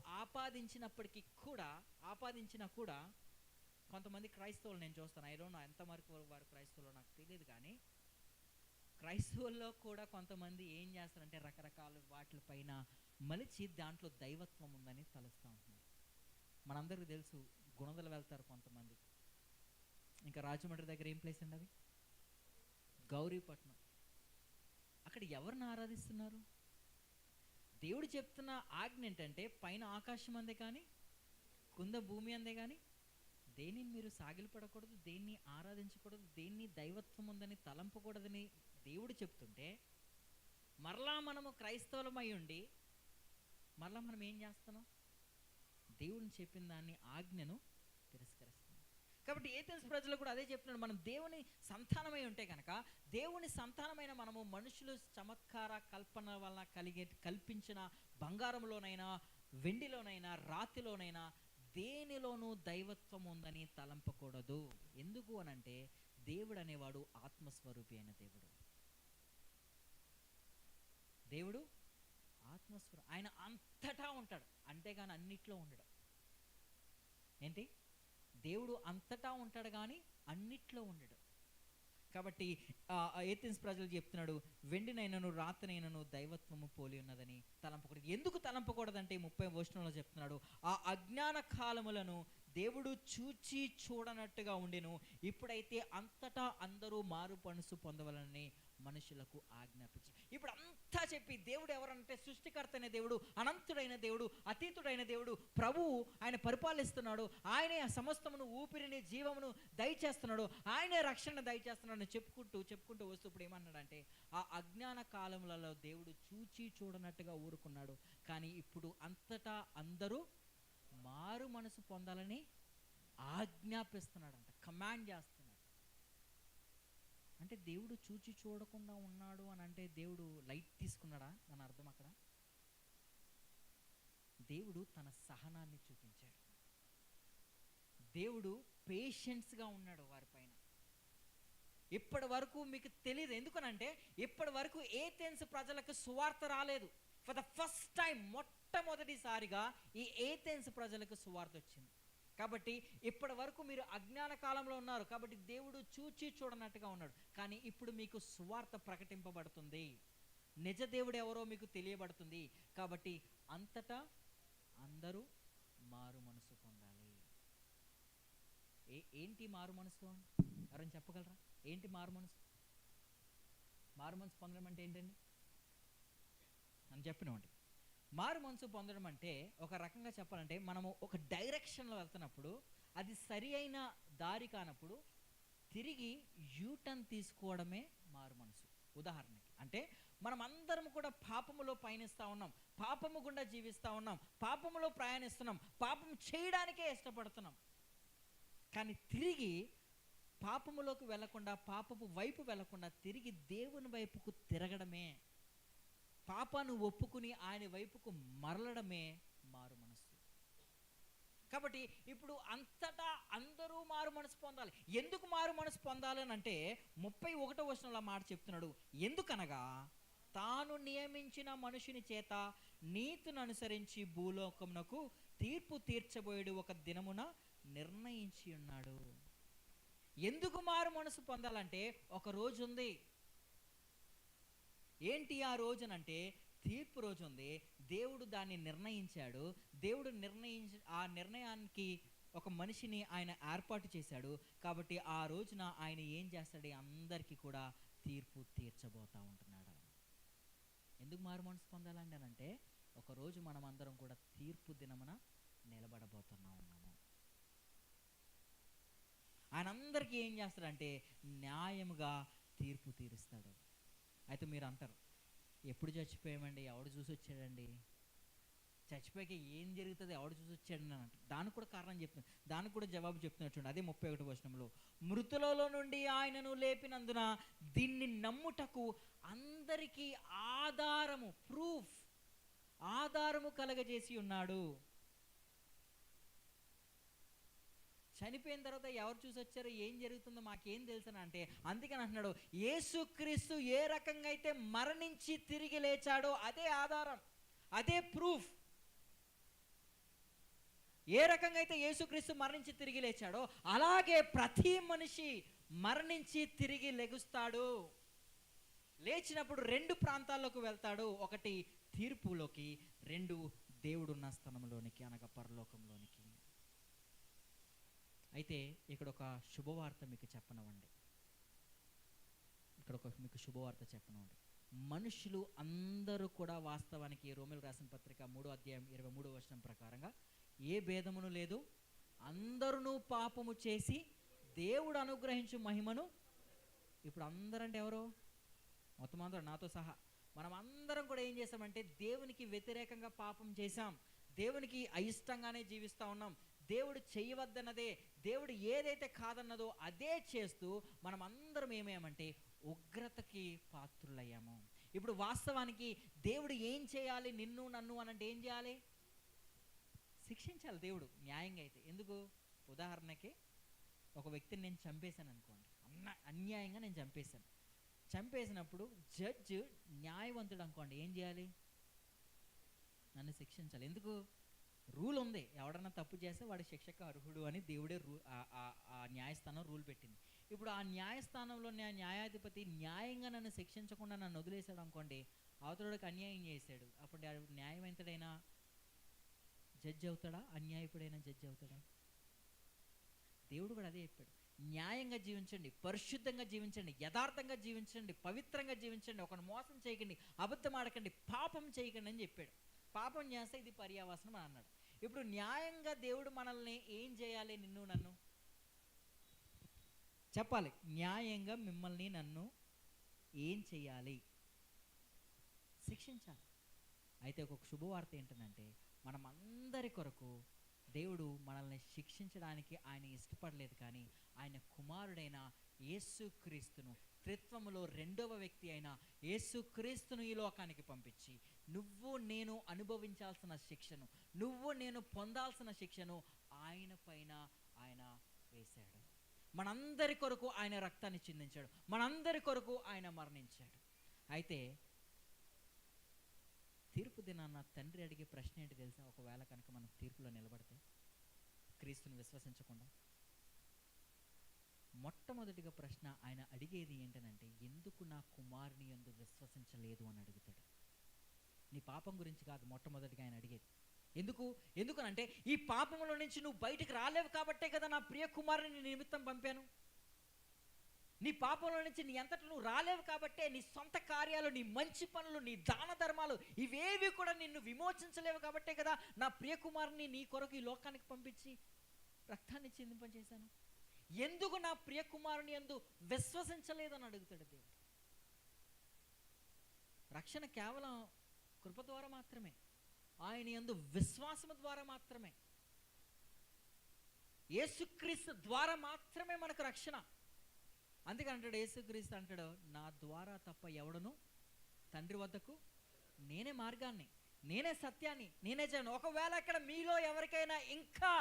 ఆపాదించినా కూడా కొంతమంది క్రైస్తవులు నేను చూస్తాను, ఐ డోంట్ నో ఎంతవరకు వారు క్రైస్తవులు నాకు తెలియదు, కానీ క్రైస్తవుల్లో కూడా కొంతమంది ఏం చేస్తారంటే రకరకాల వాటిపైన మలిచి దాంట్లో దైవత్వం ఉందని తలుస్తూ ఉంటున్నారు. మనందరికీ తెలుసు, గుణదలు వెళ్తారు కొంతమంది. ఇంకా రాజమండ్రి దగ్గర ఏం ప్లేస్ అండి అది? గౌరీపట్నం. అక్కడ ఎవరిని ఆరాధిస్తున్నారు? దేవుడు చెప్తున్న ఆజ్ఞ ఏంటంటే, పైన ఆకాశం అందే కానీ కింద భూమి అందే కానీ దేన్ని మీరు సాగిలపడకూడదు, దేన్ని ఆరాధించకూడదు, దేన్ని దైవత్వం ఉందని తలంపకూడదని దేవుడు చెప్తుంటే, మరలా మనము క్రైస్తవులమై ఉండి మరలా మనం ఏం చేస్తున్నాం? దేవుడిని చెప్పిన దాన్ని, ఆజ్ఞను తిరస్కరిస్తున్నాం. కాబట్టి ఏథెన్స్ ప్రజలు కూడా అదే చెప్తున్నాడు. మనం దేవుని సంతానమై ఉంటే కనుక, దేవుని సంతానమైన మనము మనుషులు చమత్కార కల్పన వలన కల్పించిన బంగారంలోనైనా, వెండిలోనైనా, రాతిలోనైనా దేనిలోనూ దైవత్వం ఉందని తలంపకూడదు. ఎందుకు అనంటే, దేవుడు అనేవాడు ఆత్మస్వరూపి అయిన దేవుడు. దేవుడు ఆత్మస్వరూపి. ఆయన అంతటా ఉంటాడు, అంతేగాని అన్నిట్లో ఉండడు. ఏంటి? దేవుడు అంతటా ఉంటాడు కానీ అన్నిట్లో ఉండడు. కాబట్టి ఏథెన్స్ ప్రజలు చెప్తున్నాడు, వెండినైనను రాతినైనను దైవత్వము పోలి ఉన్నదని తలంపకూడదు. ఎందుకు తలంపకూడదంటే 30వ వచనంలో చెప్తున్నాడు, ఆ అజ్ఞాన కాలములను దేవుడు చూచి చూడనట్టుగా ఉండెను, ఇప్పుడైతే అంతటా అందరూ మారు మనసు పొందవలని మనుషులకు ఆజ్ఞాపించి. ఇప్పుడు అంతా చెప్పి, దేవుడు ఎవరంటే సృష్టికర్త అయిన దేవుడు, అనంతుడైన దేవుడు, అతీతుడైన దేవుడు, ప్రభువు. ఆయన పరిపాలిస్తున్నాడు, ఆయనే ఆ సమస్తమును, ఊపిరిని, జీవమును దయచేస్తున్నాడు, ఆయనే రక్షణ దయచేస్తున్నాడు చెప్పుకుంటూ వస్తూ ఇప్పుడు ఏమన్నాడంటే, ఆ అజ్ఞాన కాలములలో దేవుడు చూచి చూడనట్టుగా ఊరుకున్నాడు, కానీ ఇప్పుడు అంతటా అందరూ మారు మనసు పొందాలని ఆజ్ఞాపిస్తున్నాడంట, కమాండ్ చేస్తున్నాడు. అంటే దేవుడు చూచి చూడకుండా ఉన్నాడు అని అంటే దేవుడు లైట్ తీసుకున్నాడా అని అర్థం అక్కడ? దేవుడు తన సహనాన్ని చూపించాడు. దేవుడు పేషెన్స్గా ఉన్నాడు వారిపైన. ఇప్పటి వరకు మీకు తెలియదు, ఎందుకనంటే ఇప్పటి వరకు ఏథెన్స్ ప్రజలకు సువార్త రాలేదు. ఫర్ ద ఫస్ట్ టైం, మొట్టమొదటిసారిగా ఈ ఏథెన్స్ ప్రజలకు సువార్త వచ్చింది. కాబట్టి ఇప్పటి వరకు మీరు అజ్ఞాన కాలంలో ఉన్నారు, కాబట్టి దేవుడు చూచి చూడనట్టుగా ఉన్నాడు. కానీ ఇప్పుడు మీకు సువార్త ప్రకటింపబడుతుంది, నిజ దేవుడు ఎవరో మీకు తెలియబడుతుంది. కాబట్టి అంతటా అందరూ మారు మనసు పొందాలి. ఏంటి మారు మనసు? ఎవరైనా చెప్పగలరా? ఏంటి మారు మనసు? మారు మనసు పొందడం అంటే ఏంటండి అని చెప్పినవండి. మారు మనసు పొందడం అంటే ఒక రకంగా చెప్పాలంటే, మనము ఒక డైరెక్షన్లో వెళ్తున్నప్పుడు అది సరి అయిన దారి కానప్పుడు తిరిగి యూటర్న్ తీసుకోవడమే మారు మనసు. ఉదాహరణకి అంటే, మనం అందరం కూడా పాపములో పయనిస్తూ ఉన్నాం, పాపము గుండా జీవిస్తూ ఉన్నాం, పాపములో ప్రయాణిస్తున్నాం, పాపం చేయడానికే ఇష్టపడుతున్నాం. కానీ తిరిగి పాపములోకి వెళ్లకుండా, పాపపు వైపు వెళ్లకుండా తిరిగి దేవుని వైపుకు తిరగడమే, పాపాన్ని ఒప్పుకుని ఆయన వైపుకు మరలడమే మారు మనసు. కాబట్టి ఇప్పుడు అంతటా అందరూ మారు మనసు పొందాలి. ఎందుకు మారు మనసు పొందాలి అని అంటే 31వ వచనంలో మాట చెప్తున్నాడు, ఎందుకనగా తాను నియమించిన మనుషుని చేత నీతిని అనుసరించి భూలోకమునకు తీర్పు తీర్చబోయేడు ఒక దినమున నిర్ణయించి ఉన్నాడు. ఎందుకు మారు మనసు పొందాలంటే ఒక రోజు ఉంది. ఏంటి ఆ రోజునంటే తీర్పు రోజు ఉంది. దేవుడు దాన్ని నిర్ణయించాడు. దేవుడు ఆ నిర్ణయానికి ఒక మనిషిని ఆయన ఏర్పాటు చేశాడు. కాబట్టి ఆ రోజున ఆయన ఏం చేస్తాడు? అందరికీ కూడా తీర్పు తీర్చబోతా ఉంటున్నాడు. ఎందుకు మారు మనసు పొందాలండి అని అంటే, ఒకరోజు మనం అందరం కూడా తీర్పు దినమున నిలబడబోతున్నాము. ఆయన అందరికీ ఏం చేస్తాడంటే న్యాయముగా తీర్పు తీరుస్తాడు. అయితే మీరు అంటారు, ఎప్పుడు చచ్చిపోయామండి, ఎవడు చూసి వచ్చాడండి, చచ్చిపోయాక ఏం జరుగుతుంది, ఎవడు చూసి వచ్చాడని అంటారు. దానికి కూడా కారణం చెప్తుంది, దానికి కూడా జవాబు చెప్తున్నట్టు అదే 31వ వచనంలో, మృతులలో నుండి ఆయనను లేపినందున దీన్ని నమ్ముటకు అందరికీ ఆధారము కలగజేసి ఉన్నాడు. చనిపోయిన తర్వాత ఎవరు చూసి వచ్చారో, ఏం జరుగుతుందో మాకేం తెలుసు అంటే, అందుకని అంటున్నాడు, యేసుక్రీస్తు ఏ రకంగా అయితే మరణించి తిరిగి లేచాడో అదే ఆధారం, అదే ప్రూఫ్. ఏ రకంగా అయితే యేసుక్రీస్తు మరణించి తిరిగి లేచాడో అలాగే ప్రతి మనిషి మరణించి తిరిగి లెగుస్తాడు. లేచినప్పుడు 2 ప్రాంతాల్లోకి వెళ్తాడు. ఒకటి తీర్పులోకి, 2 దేవుడున్న స్థలంలోనికి అనగా పరలోకంలోనికి. అయితే ఇక్కడ ఒక శుభవార్త మీకు చెప్పనవండి. మీకు శుభవార్త చెప్పనవండి. మనుషులు అందరూ కూడా వాస్తవానికి రోమీయులకు రాసిన పత్రిక 3వ అధ్యాయం 23వ వచనం ప్రకారంగా ఏ భేదమును లేదు, అందరూ పాపము చేసి దేవుడు అనుగ్రహించు మహిమను. ఇప్పుడు అందరంటే ఎవరు? మొత్తం అందరూ నాతో సహా మనం అందరం కూడా ఏం చేసామంటే దేవునికి వ్యతిరేకంగా పాపం చేశాం, దేవునికి అయిష్టంగానే జీవిస్తూ ఉన్నాం. దేవుడు చేయవద్దన్నదే, దేవుడు ఏదైతే కాదన్నదో అదే చేస్తూ మనం అందరం ఏమేమంటే ఉగ్రతకి పాత్రులయ్యాము. ఇప్పుడు వాస్తవానికి దేవుడు ఏం చేయాలి? నిన్ను నన్ను అనంటే ఏం చేయాలి? శిక్షించాలి దేవుడు న్యాయంగా. అయితే ఎందుకు? ఉదాహరణకి ఒక వ్యక్తిని నేను చంపేశాను అనుకోండి, అన్యాయంగా నేను చంపేసినప్పుడు జడ్జ్ న్యాయవంతుడు అనుకోండి, ఏం చేయాలి? నన్ను శిక్షించాలి. ఎందుకు? రూల్ ఉంది, ఎవడన్నా తప్పు చేస్తే వాడి శిక్షకు అర్హుడు అని దేవుడే ఆ న్యాయస్థానం రూల్ పెట్టింది. ఇప్పుడు ఆ న్యాయస్థానంలో న్యాయాధిపతి న్యాయంగా నన్ను శిక్షించకుండా నన్ను వదిలేశాడు అనుకోండి, అవతలకి అన్యాయం చేశాడు. అప్పుడు న్యాయవంతుడైనా జడ్జి అవుతాడా? అన్యాయపుడైనా జడ్జి అవుతాడా? దేవుడు కూడా అదే చెప్పాడు, న్యాయంగా జీవించండి, పరిశుద్ధంగా జీవించండి, యథార్థంగా జీవించండి, పవిత్రంగా జీవించండి, ఒకరిని మోసం చేయకండి, అబద్ధం ఆడకండి, పాపం చేయకండి అని చెప్పాడు. పాపం చేస్తే ఇది పర్యావసనం అని అన్నాడు. ఇప్పుడు న్యాయంగా దేవుడు మనల్ని ఏం చేయాలి? నిన్ను నన్ను చెప్పాలి. న్యాయంగా మిమ్మల్ని నన్ను ఏం చేయాలి? శిక్షించాలి. అయితే ఒక శుభవార్త ఏంటంటే మనం అందరి కొరకు దేవుడు మనల్ని శిక్షించడానికి ఆయన ఇష్టపడలేదు, కానీ ఆయన కుమారుడైన యేసుక్రీస్తును, త్రిత్వములో 2వ వ్యక్తి అయిన యేసుక్రీస్తును ఈ లోకానికి పంపించి నువ్వు నేను అనుభవించాల్సిన శిక్షను, నువ్వు నేను పొందాల్సిన శిక్షను ఆయన పైన ఆయన వేశాడు. మనందరి కొరకు ఆయన రక్తాన్ని చిందించాడు, మనందరి కొరకు ఆయన మరణించాడు. అయితే తీర్పు దినాన్న తండ్రి అడిగే ప్రశ్న ఏంటి తెలుసా? ఒకవేళ కనుక మనం తీర్పులో నిలబడితే క్రీస్తుని విశ్వసించకుండా, మొట్టమొదటిగా ప్రశ్న ఆయన అడిగేది ఏంటనంటే, ఎందుకు నా కుమారుని యందు విశ్వసించలేదు అని అడుగుతాడు. నీ పాపం గురించి కాదు మొట్టమొదటిగా ఆయన అడిగేది. ఎందుకనంటే ఈ పాపంలో నుంచి నువ్వు బయటికి రాలేవు కాబట్టే కదా నా ప్రియ కుమారుని నీ నిమిత్తం పంపాను. నీ పాపంలో నుంచి నీ అంతటా నువ్వు రాలేవు కాబట్టే నీ సొంత కార్యాలు, నీ మంచి పనులు, నీ దాన ధర్మాలు ఇవేవి కూడా నిన్ను విమోచించలేవు కాబట్టే కదా నా ప్రియ కుమారుని నీ కొరకు ఈ లోకానికి పంపించి రక్తాన్ని చిందింపజేశాను. ఎందుకు నా ప్రియ కుమారుని యందు విశ్వసించలేదని అడుగుతాడు దేవుడు. రక్షణ కేవలం కృప ద్వారా మాత్రమే, ఆయన యందు విశ్వాసము ద్వారా మాత్రమే, యేసుక్రీస్తు ద్వారా మాత్రమే మనకు రక్షణ. అందుకని అంటాడు యేసుక్రీస్తు అంటాడు, నా ద్వారా తప్ప ఎవడను తండ్రి వద్దకు, నేనే మార్గాన్ని, నేనే సత్యాన్ని, నేనే చేయను. ఒకవేళ ఇక్కడ మీలో ఎవరికైనా ఇంకా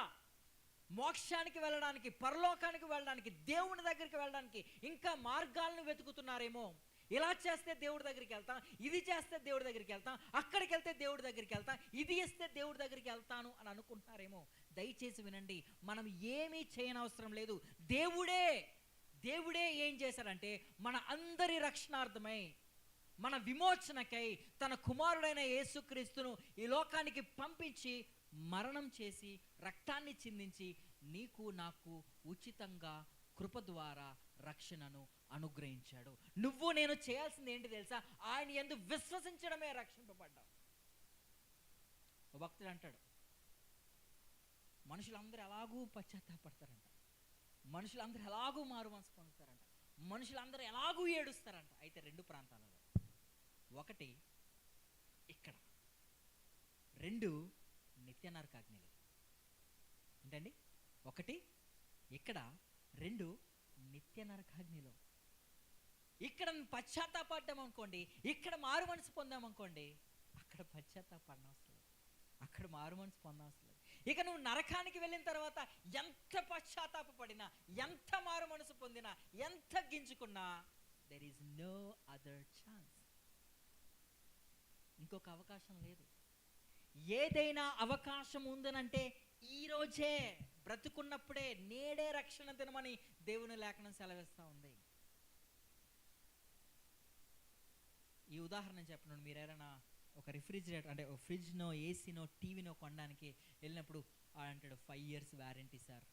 మోక్షానికి వెళ్ళడానికి, పరలోకానికి వెళ్ళడానికి, దేవుని దగ్గరికి వెళ్ళడానికి ఇంకా మార్గాలను వెతుకుతున్నారేమో, ఇలా చేస్తే దేవుడి దగ్గరికి వెళ్తాం, ఇది చేస్తే దేవుడి దగ్గరికి వెళ్తాం, అక్కడికి వెళ్తే దేవుడి దగ్గరికి వెళ్తాం, ఇది ఇస్తే దేవుడి దగ్గరికి వెళ్తాను అని అనుకుంటున్నారేమో, దయచేసి వినండి, మనం ఏమీ చేయనవసరం లేదు. దేవుడే ఏం చేశారంటే మన అందరి రక్షణార్థమై, మన విమోచనకై తన కుమారుడైన యేసుక్రీస్తును ఈ లోకానికి పంపించి మరణం చేసి రక్తాన్ని చిందించి నీకు నాకు ఉచితంగా కృప ద్వారా రక్షణను అనుగ్రహించాడు. నువ్వు నేను చేయాల్సింది ఏంటి తెలుసా? ఆయన యందు విశ్వసించడమే రక్షింపబడ్డావు. భక్తుడు అంటాడు, మనుషులందరూ ఎలాగూ పశ్చాత్తాపడతారంట, మనుషులందరూ ఎలాగూ మారు మనసు పొందుతారంట, మనుషులందరూ ఎలాగూ ఏడుస్తారంట. అయితే 2 ప్రాంతాలలో, ఒకటి ఇక్కడ, 2 నిత్య నరకాగ్నిలో. ఏంటండి? ఒకటి ఇక్కడ, 2 నిత్య నరకాగ్నిలో. ఇక్కడ పశ్చాత్తాపడ్డాం అనుకోండి, ఇక్కడ మారు మనసు పొందామనుకోండి, అక్కడ పశ్చాత్తాపడనవసరం లేదు, అక్కడ మారు మనసు పొందవసరం లేదు. ఇక నువ్వు నరకానికి వెళ్ళిన తర్వాత ఎంత పశ్చాత్తాపడినా, ఎంత మారు మనసు పొందినా, ఎంత గింజుకున్నా, there is no other chance. ఇంకొక అవకాశం లేదు. ఏదైనా అవకాశం ఉందనంటే ఈరోజే, బ్రతుకున్నప్పుడే, నేడే రక్షణ దినమని దేవుని లేఖనం సెలవిస్తూ ఉంది. ఈ ఉదాహరణ చెప్పినప్పుడు మీరు ఎవరైనా ఒక రిఫ్రిజిరేటర్ అంటే ఒక ఫ్రిడ్జ్నో ఏసీనో టీవీనో కొనడానికి వెళ్ళినప్పుడు అంటాడు 5 years warranty sir,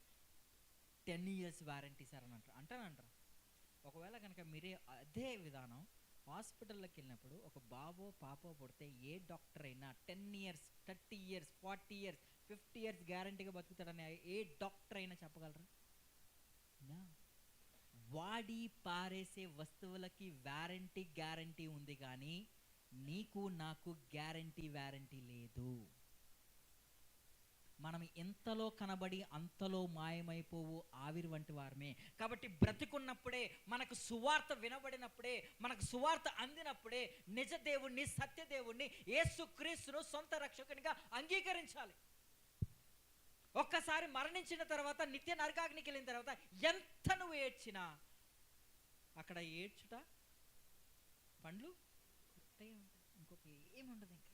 10 years warranty sir అని అంటారు. ఒకవేళ కనుక మీరే అదే విధానం హాస్పిటల్లోకి వెళ్ళినప్పుడు ఒక బాబో పాపో పుడితే ఏ డాక్టర్ అయినా 10 years, 30 years, 40 years, 50 years గ్యారంటీగా బతుకుతాడని ఏ డాక్టర్ అయినా చెప్పగలరా? నా వాడి పారేసే వస్తువులకి గ్యారంటీ ఉంది, కానీ నీకు నాకు వారంటీ లేదు. మనం ఎంతలో కనబడి అంతలో మాయమైపోవు ఆవిరి వంటి వారమే. కాబట్టి బ్రతికున్నప్పుడే, మనకు సువార్త వినబడినప్పుడే, మనకు సువార్త అందినప్పుడే నిజ దేవుణ్ణి, సత్య దేవుణ్ణి, యేసుక్రీస్తును సొంత రక్షకునిగా అంగీకరించాలి. ఒక్కసారి మరణించిన తర్వాత, నిత్య నరకాగ్నికి వెళ్ళిన తర్వాత ఎంత నువ్వు ఏడ్చినా అక్కడ ఏడ్చుట పండ్లు ఇంకొక ఏముండదు ఇంకా.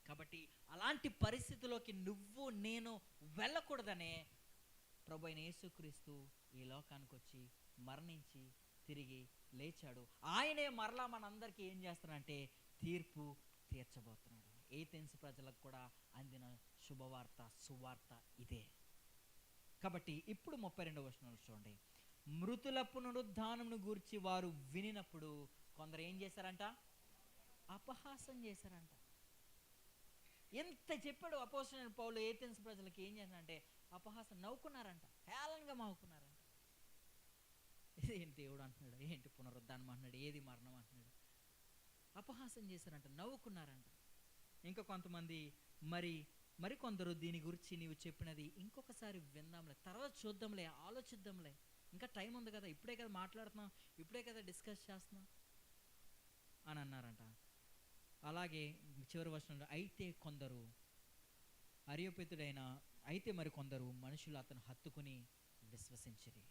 కాబట్టి అలాంటి పరిస్థితిలోకి నువ్వు నేను వెళ్ళకూడదనే ప్రభు అయిన యేసుక్రీస్తు ఈ లోకానికి వచ్చి మరణించి తిరిగి లేచాడు. ఆయనే మరలా మనందరికీ ఏం చేస్తాడంటే తీర్పు తీర్చబోతున్నాడు. ఏథెన్స్ ప్రజలకు కూడా అందిన శుభవార్త, సువార్త ఇదే. కాబట్టి ఇప్పుడు 32వ వచనంలో చూడండి. మృతుల పునరుద్ధానమును గూర్చి వారు వినినప్పుడు కొందరు ఏం చేశారంట? అపహాసం చేశారంట. ఎంత చెప్పాడు అపోస్తలుడైన పౌలు ఏథెన్స్ ప్రజలకి, ఏం చేశారంటే అపహాసం, నవ్వుకున్నారంట, హేళనగా నవ్వుకున్నారంట. ఏంటి దేవుడు అంటున్నాడు, ఏంటి పునరుద్ధానం అంటున్నాడు, ఏది మరణం అంటున్నాడు. అపహాసం చేశారంట, నవ్వుకున్నారంట. ఇంకా కొంతమంది మరి కొందరు దీని గురించి నీవు చెప్పినది ఇంకొకసారి విందాంలే, తర్వాత చూద్దాంలే, ఆలోచిద్దాంలే, ఇంకా టైం ఉంది కదా, ఇప్పుడే కదా మాట్లాడుతున్నాం, ఇప్పుడే కదా డిస్కస్ చేస్తున్నాం అని అన్నారంట. అలాగే చివరి వచనంలో అయితే మరి కొందరు మనుషులు అతను హత్తుకుని విశ్వసించిరి.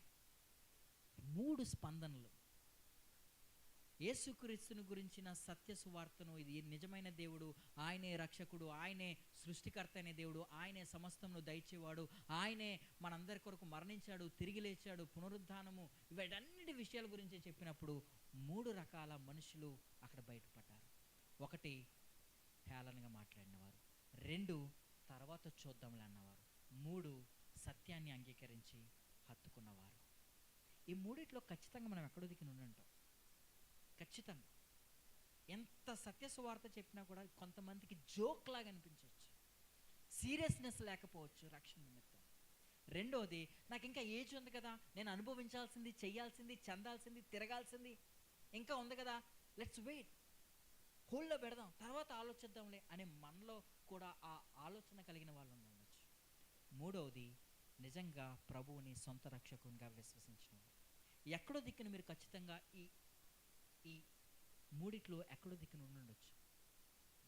3 స్పందనలు. యేసుక్రీస్తుని గురించిన సత్య సువార్తను, ఇది నిజమైన దేవుడు, ఆయనే రక్షకుడు, ఆయనే సృష్టికర్త అయిన దేవుడు, ఆయనే సమస్తమును దయచేవాడు, ఆయనే మనందరి కొరకు మరణించాడు, తిరిగి లేచాడు, పునరుద్ధానము, వీటన్నిటి విషయాల గురించి చెప్పినప్పుడు 3 రకాల మనుషులు అక్కడ బయటపడ్డారు. 1 హేళనగా మాట్లాడినవారు, 2 తర్వాత చూద్దాంలే అన్నవారు, 3 సత్యాన్ని అంగీకరించి హత్తుకున్నవారు. ఈ 3 ఖచ్చితంగా మనం ఎక్కడో దిక్కున ఉంటాం. ఖచ్చితంగా ఎంత సత్య సువార్త చెప్పినా కూడా కొంతమందికి జోక్ లాగా అనిపించవచ్చు, సీరియస్నెస్ లేకపోవచ్చు రక్షణ నిమిత్తం. 2వది, నాకు ఇంకా ఏజ్ ఉంది కదా, నేను అనుభవించాల్సింది, చెయ్యాల్సింది, చెందాల్సింది, తిరగాల్సింది ఇంకా ఉంది కదా, లెట్స్ వెయిట్, హోల్డ్లో పెడదాం, తర్వాత ఆలోచిద్దాంలే అనే మనలో కూడా ఆ ఆలోచన కలిగిన వాళ్ళు ఉండవచ్చు. 3వది, నిజంగా ప్రభువుని సొంత రక్షకునిగా విశ్వసించిన వాళ్ళు. ఎక్కడో దిక్కున మీరు ఖచ్చితంగా ఈ 3 ఎక్కడో దిక్కున ఉండొచ్చు.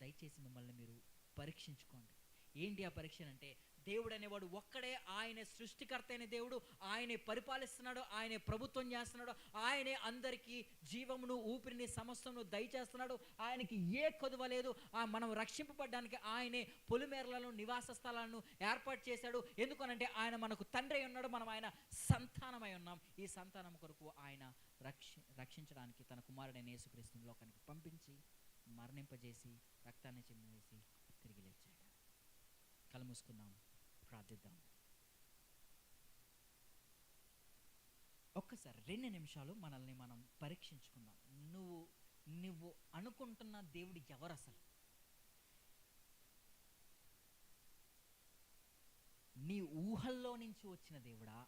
దయచేసి మిమ్మల్ని మీరు పరీక్షించుకోండి. ఏంటి ఆ పరీక్ష అంటే, దేవుడు అనేవాడు ఒక్కడే, ఆయనే సృష్టికర్త అయిన దేవుడు, ఆయనే పరిపాలిస్తున్నాడు, ఆయనే ప్రభుత్వం చేస్తున్నాడు, ఆయనే అందరికీ జీవమును, ఊపిరిని, సమస్తమును దయచేస్తున్నాడు. ఆయనకి ఏ కొదువ లేదు. మనం రక్షింపబడడానికి ఆయనే పొలిమేరలను, నివాస స్థలాలను ఏర్పాటు చేశాడు. ఎందుకనంటే ఆయన మనకు తండ్రి అయి ఉన్నాడు, మనం ఆయన సంతానమై ఉన్నాం. ఈ సంతానం కొరకు ఆయన రక్షించడానికి తన కుమారుడైన యేసుక్రీస్తుని లోకానికి పంపించి, మరణింపజేసి, రక్తాన్ని చిమ్మివేసి తిరిగి లేచాడు. కళ్ళు మూసుకుందాం, ప్రార్థిద్దాం. ఒక్కసారి 2 నిమిషాలు మనల్ని మనం పరీక్షించుకుందాం. నువ్వు అనుకుంటున్న దేవుడు ఎవరు అసలు? నీ ఊహల్లో నుంచి వచ్చిన దేవుడా?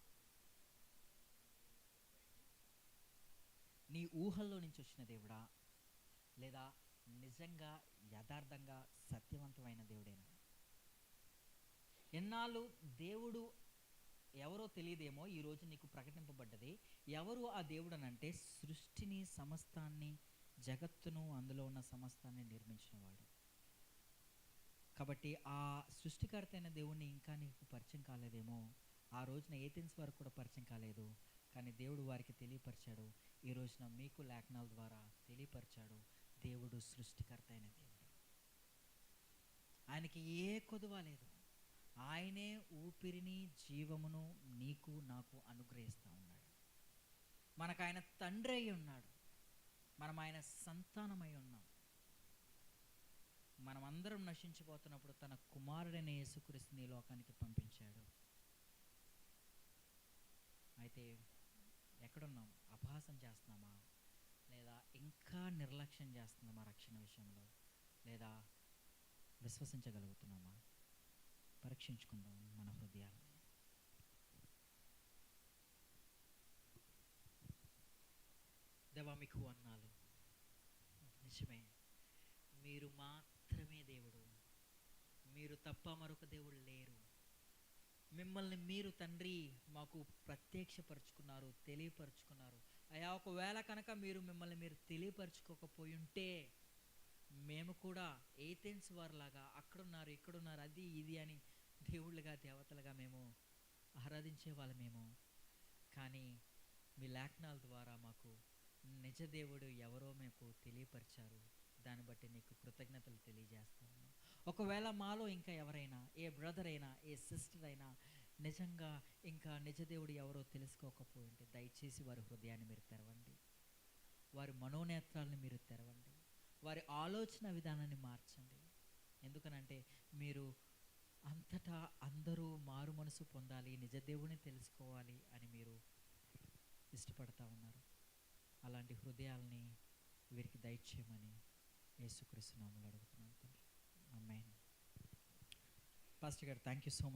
నీ ఊహల్లో నుంచి వచ్చిన దేవుడా, లేదా నిజంగా యథార్థంగా సత్యవంతమైన దేవుడేనా? ఎన్నాళ్ళు దేవుడు ఎవరో తెలియదేమో, ఈరోజు నీకు ప్రకటింపబడ్డది. ఎవరు ఆ దేవుడు అనంటే, సృష్టిని, సమస్తాన్ని, జగత్తును, అందులో ఉన్న సమస్తాన్ని నిర్మించినవాడు. కాబట్టి ఆ సృష్టికర్త అయిన దేవుణ్ణి ఇంకా నీకు పరిచయం కాలేదేమో. ఆ రోజున ఏథెన్స్ వారికి కూడా పరిచయం కాలేదు, కానీ దేవుడు వారికి తెలియపరిచాడు. ఈ రోజున మీకు లేఖనాల ద్వారా తెలియపరిచాడు. దేవుడు సృష్టికర్త అయిన దేవుడు, ఆయనకి ఏ కొదువ లేదు. ఆయనే ఊపిరిని, జీవమును నీకు నాకు అనుగ్రహిస్తూ ఉన్నాడు. మనకు ఆయన తండ్రి అయి ఉన్నాడు. మనం ఆయన సంతానమై ఉన్నాం. మనమందరం నశించిపోతున్నప్పుడు తన కుమారుడైన యేసుక్రీస్తుని ఈ లోకానికి పంపించాడు. అయితే ఎక్కడున్నాం? అపహాసం చేస్తున్నామా, లేదా ఇంకా నిర్లక్ష్యం చేస్తున్నామా రక్షణ విషయంలో, లేదా విశ్వసించగలుగుతున్నామా? పరీక్షించుకుందాం మన హృదయాలను. దేవా, మీకు వందనాలు. నిజమే, మీరు మాత్రమే దేవుడు. మీరు తప్ప మరొక దేవుడు లేరు. మిమ్మల్ని మీరు తండ్రి మాకు ప్రత్యక్షపరుచుకున్నారు, తెలియపరుచుకున్నారు. అయా, ఒకవేళ కనుక మీరు మిమ్మల్ని మీరు తెలియపరచుకోకపోయి ఉంటే మేము కూడా ఏథెన్స్ వారిలాగా అక్కడున్నారు, ఇక్కడున్నారు, అది ఇది అని దేవుళ్ళుగా దేవతలుగా మేము ఆరాధించే వాళ్ళమేమో. కానీ మీ లేఖనాల ద్వారా మాకు నిజ దేవుడు ఎవరో మీకు తెలియపరిచారు. దాన్ని బట్టి నీకు కృతజ్ఞతలు తెలియజేస్తాము. ఒకవేళ మాలో ఇంకా ఎవరైనా, ఏ బ్రదర్ అయినా, ఏ సిస్టర్ అయినా నిజంగా ఇంకా నిజదేవుడు ఎవరో తెలుసుకోకపోయి ఉంటే దయచేసి వారి హృదయాన్ని మీరు తెరవండి, వారి మనోనేత్రాలను మీరు తెరవండి, వారి ఆలోచన విధానాన్ని మార్చండి. ఎందుకనంటే మీరు అంతటా అందరూ మారు మనసు పొందాలి, నిజదేవుని తెలుసుకోవాలి అని మీరు ఇష్టపడతా ఉన్నారు. అలాంటి హృదయాల్ని వీరికి దయచేయమని యేసుక్రీస్తు నామములో అడుగుతున్నాను తండ్రి. ఆమేన్. పాస్టర్ గారు, థ్యాంక్ యూ సో మచ్.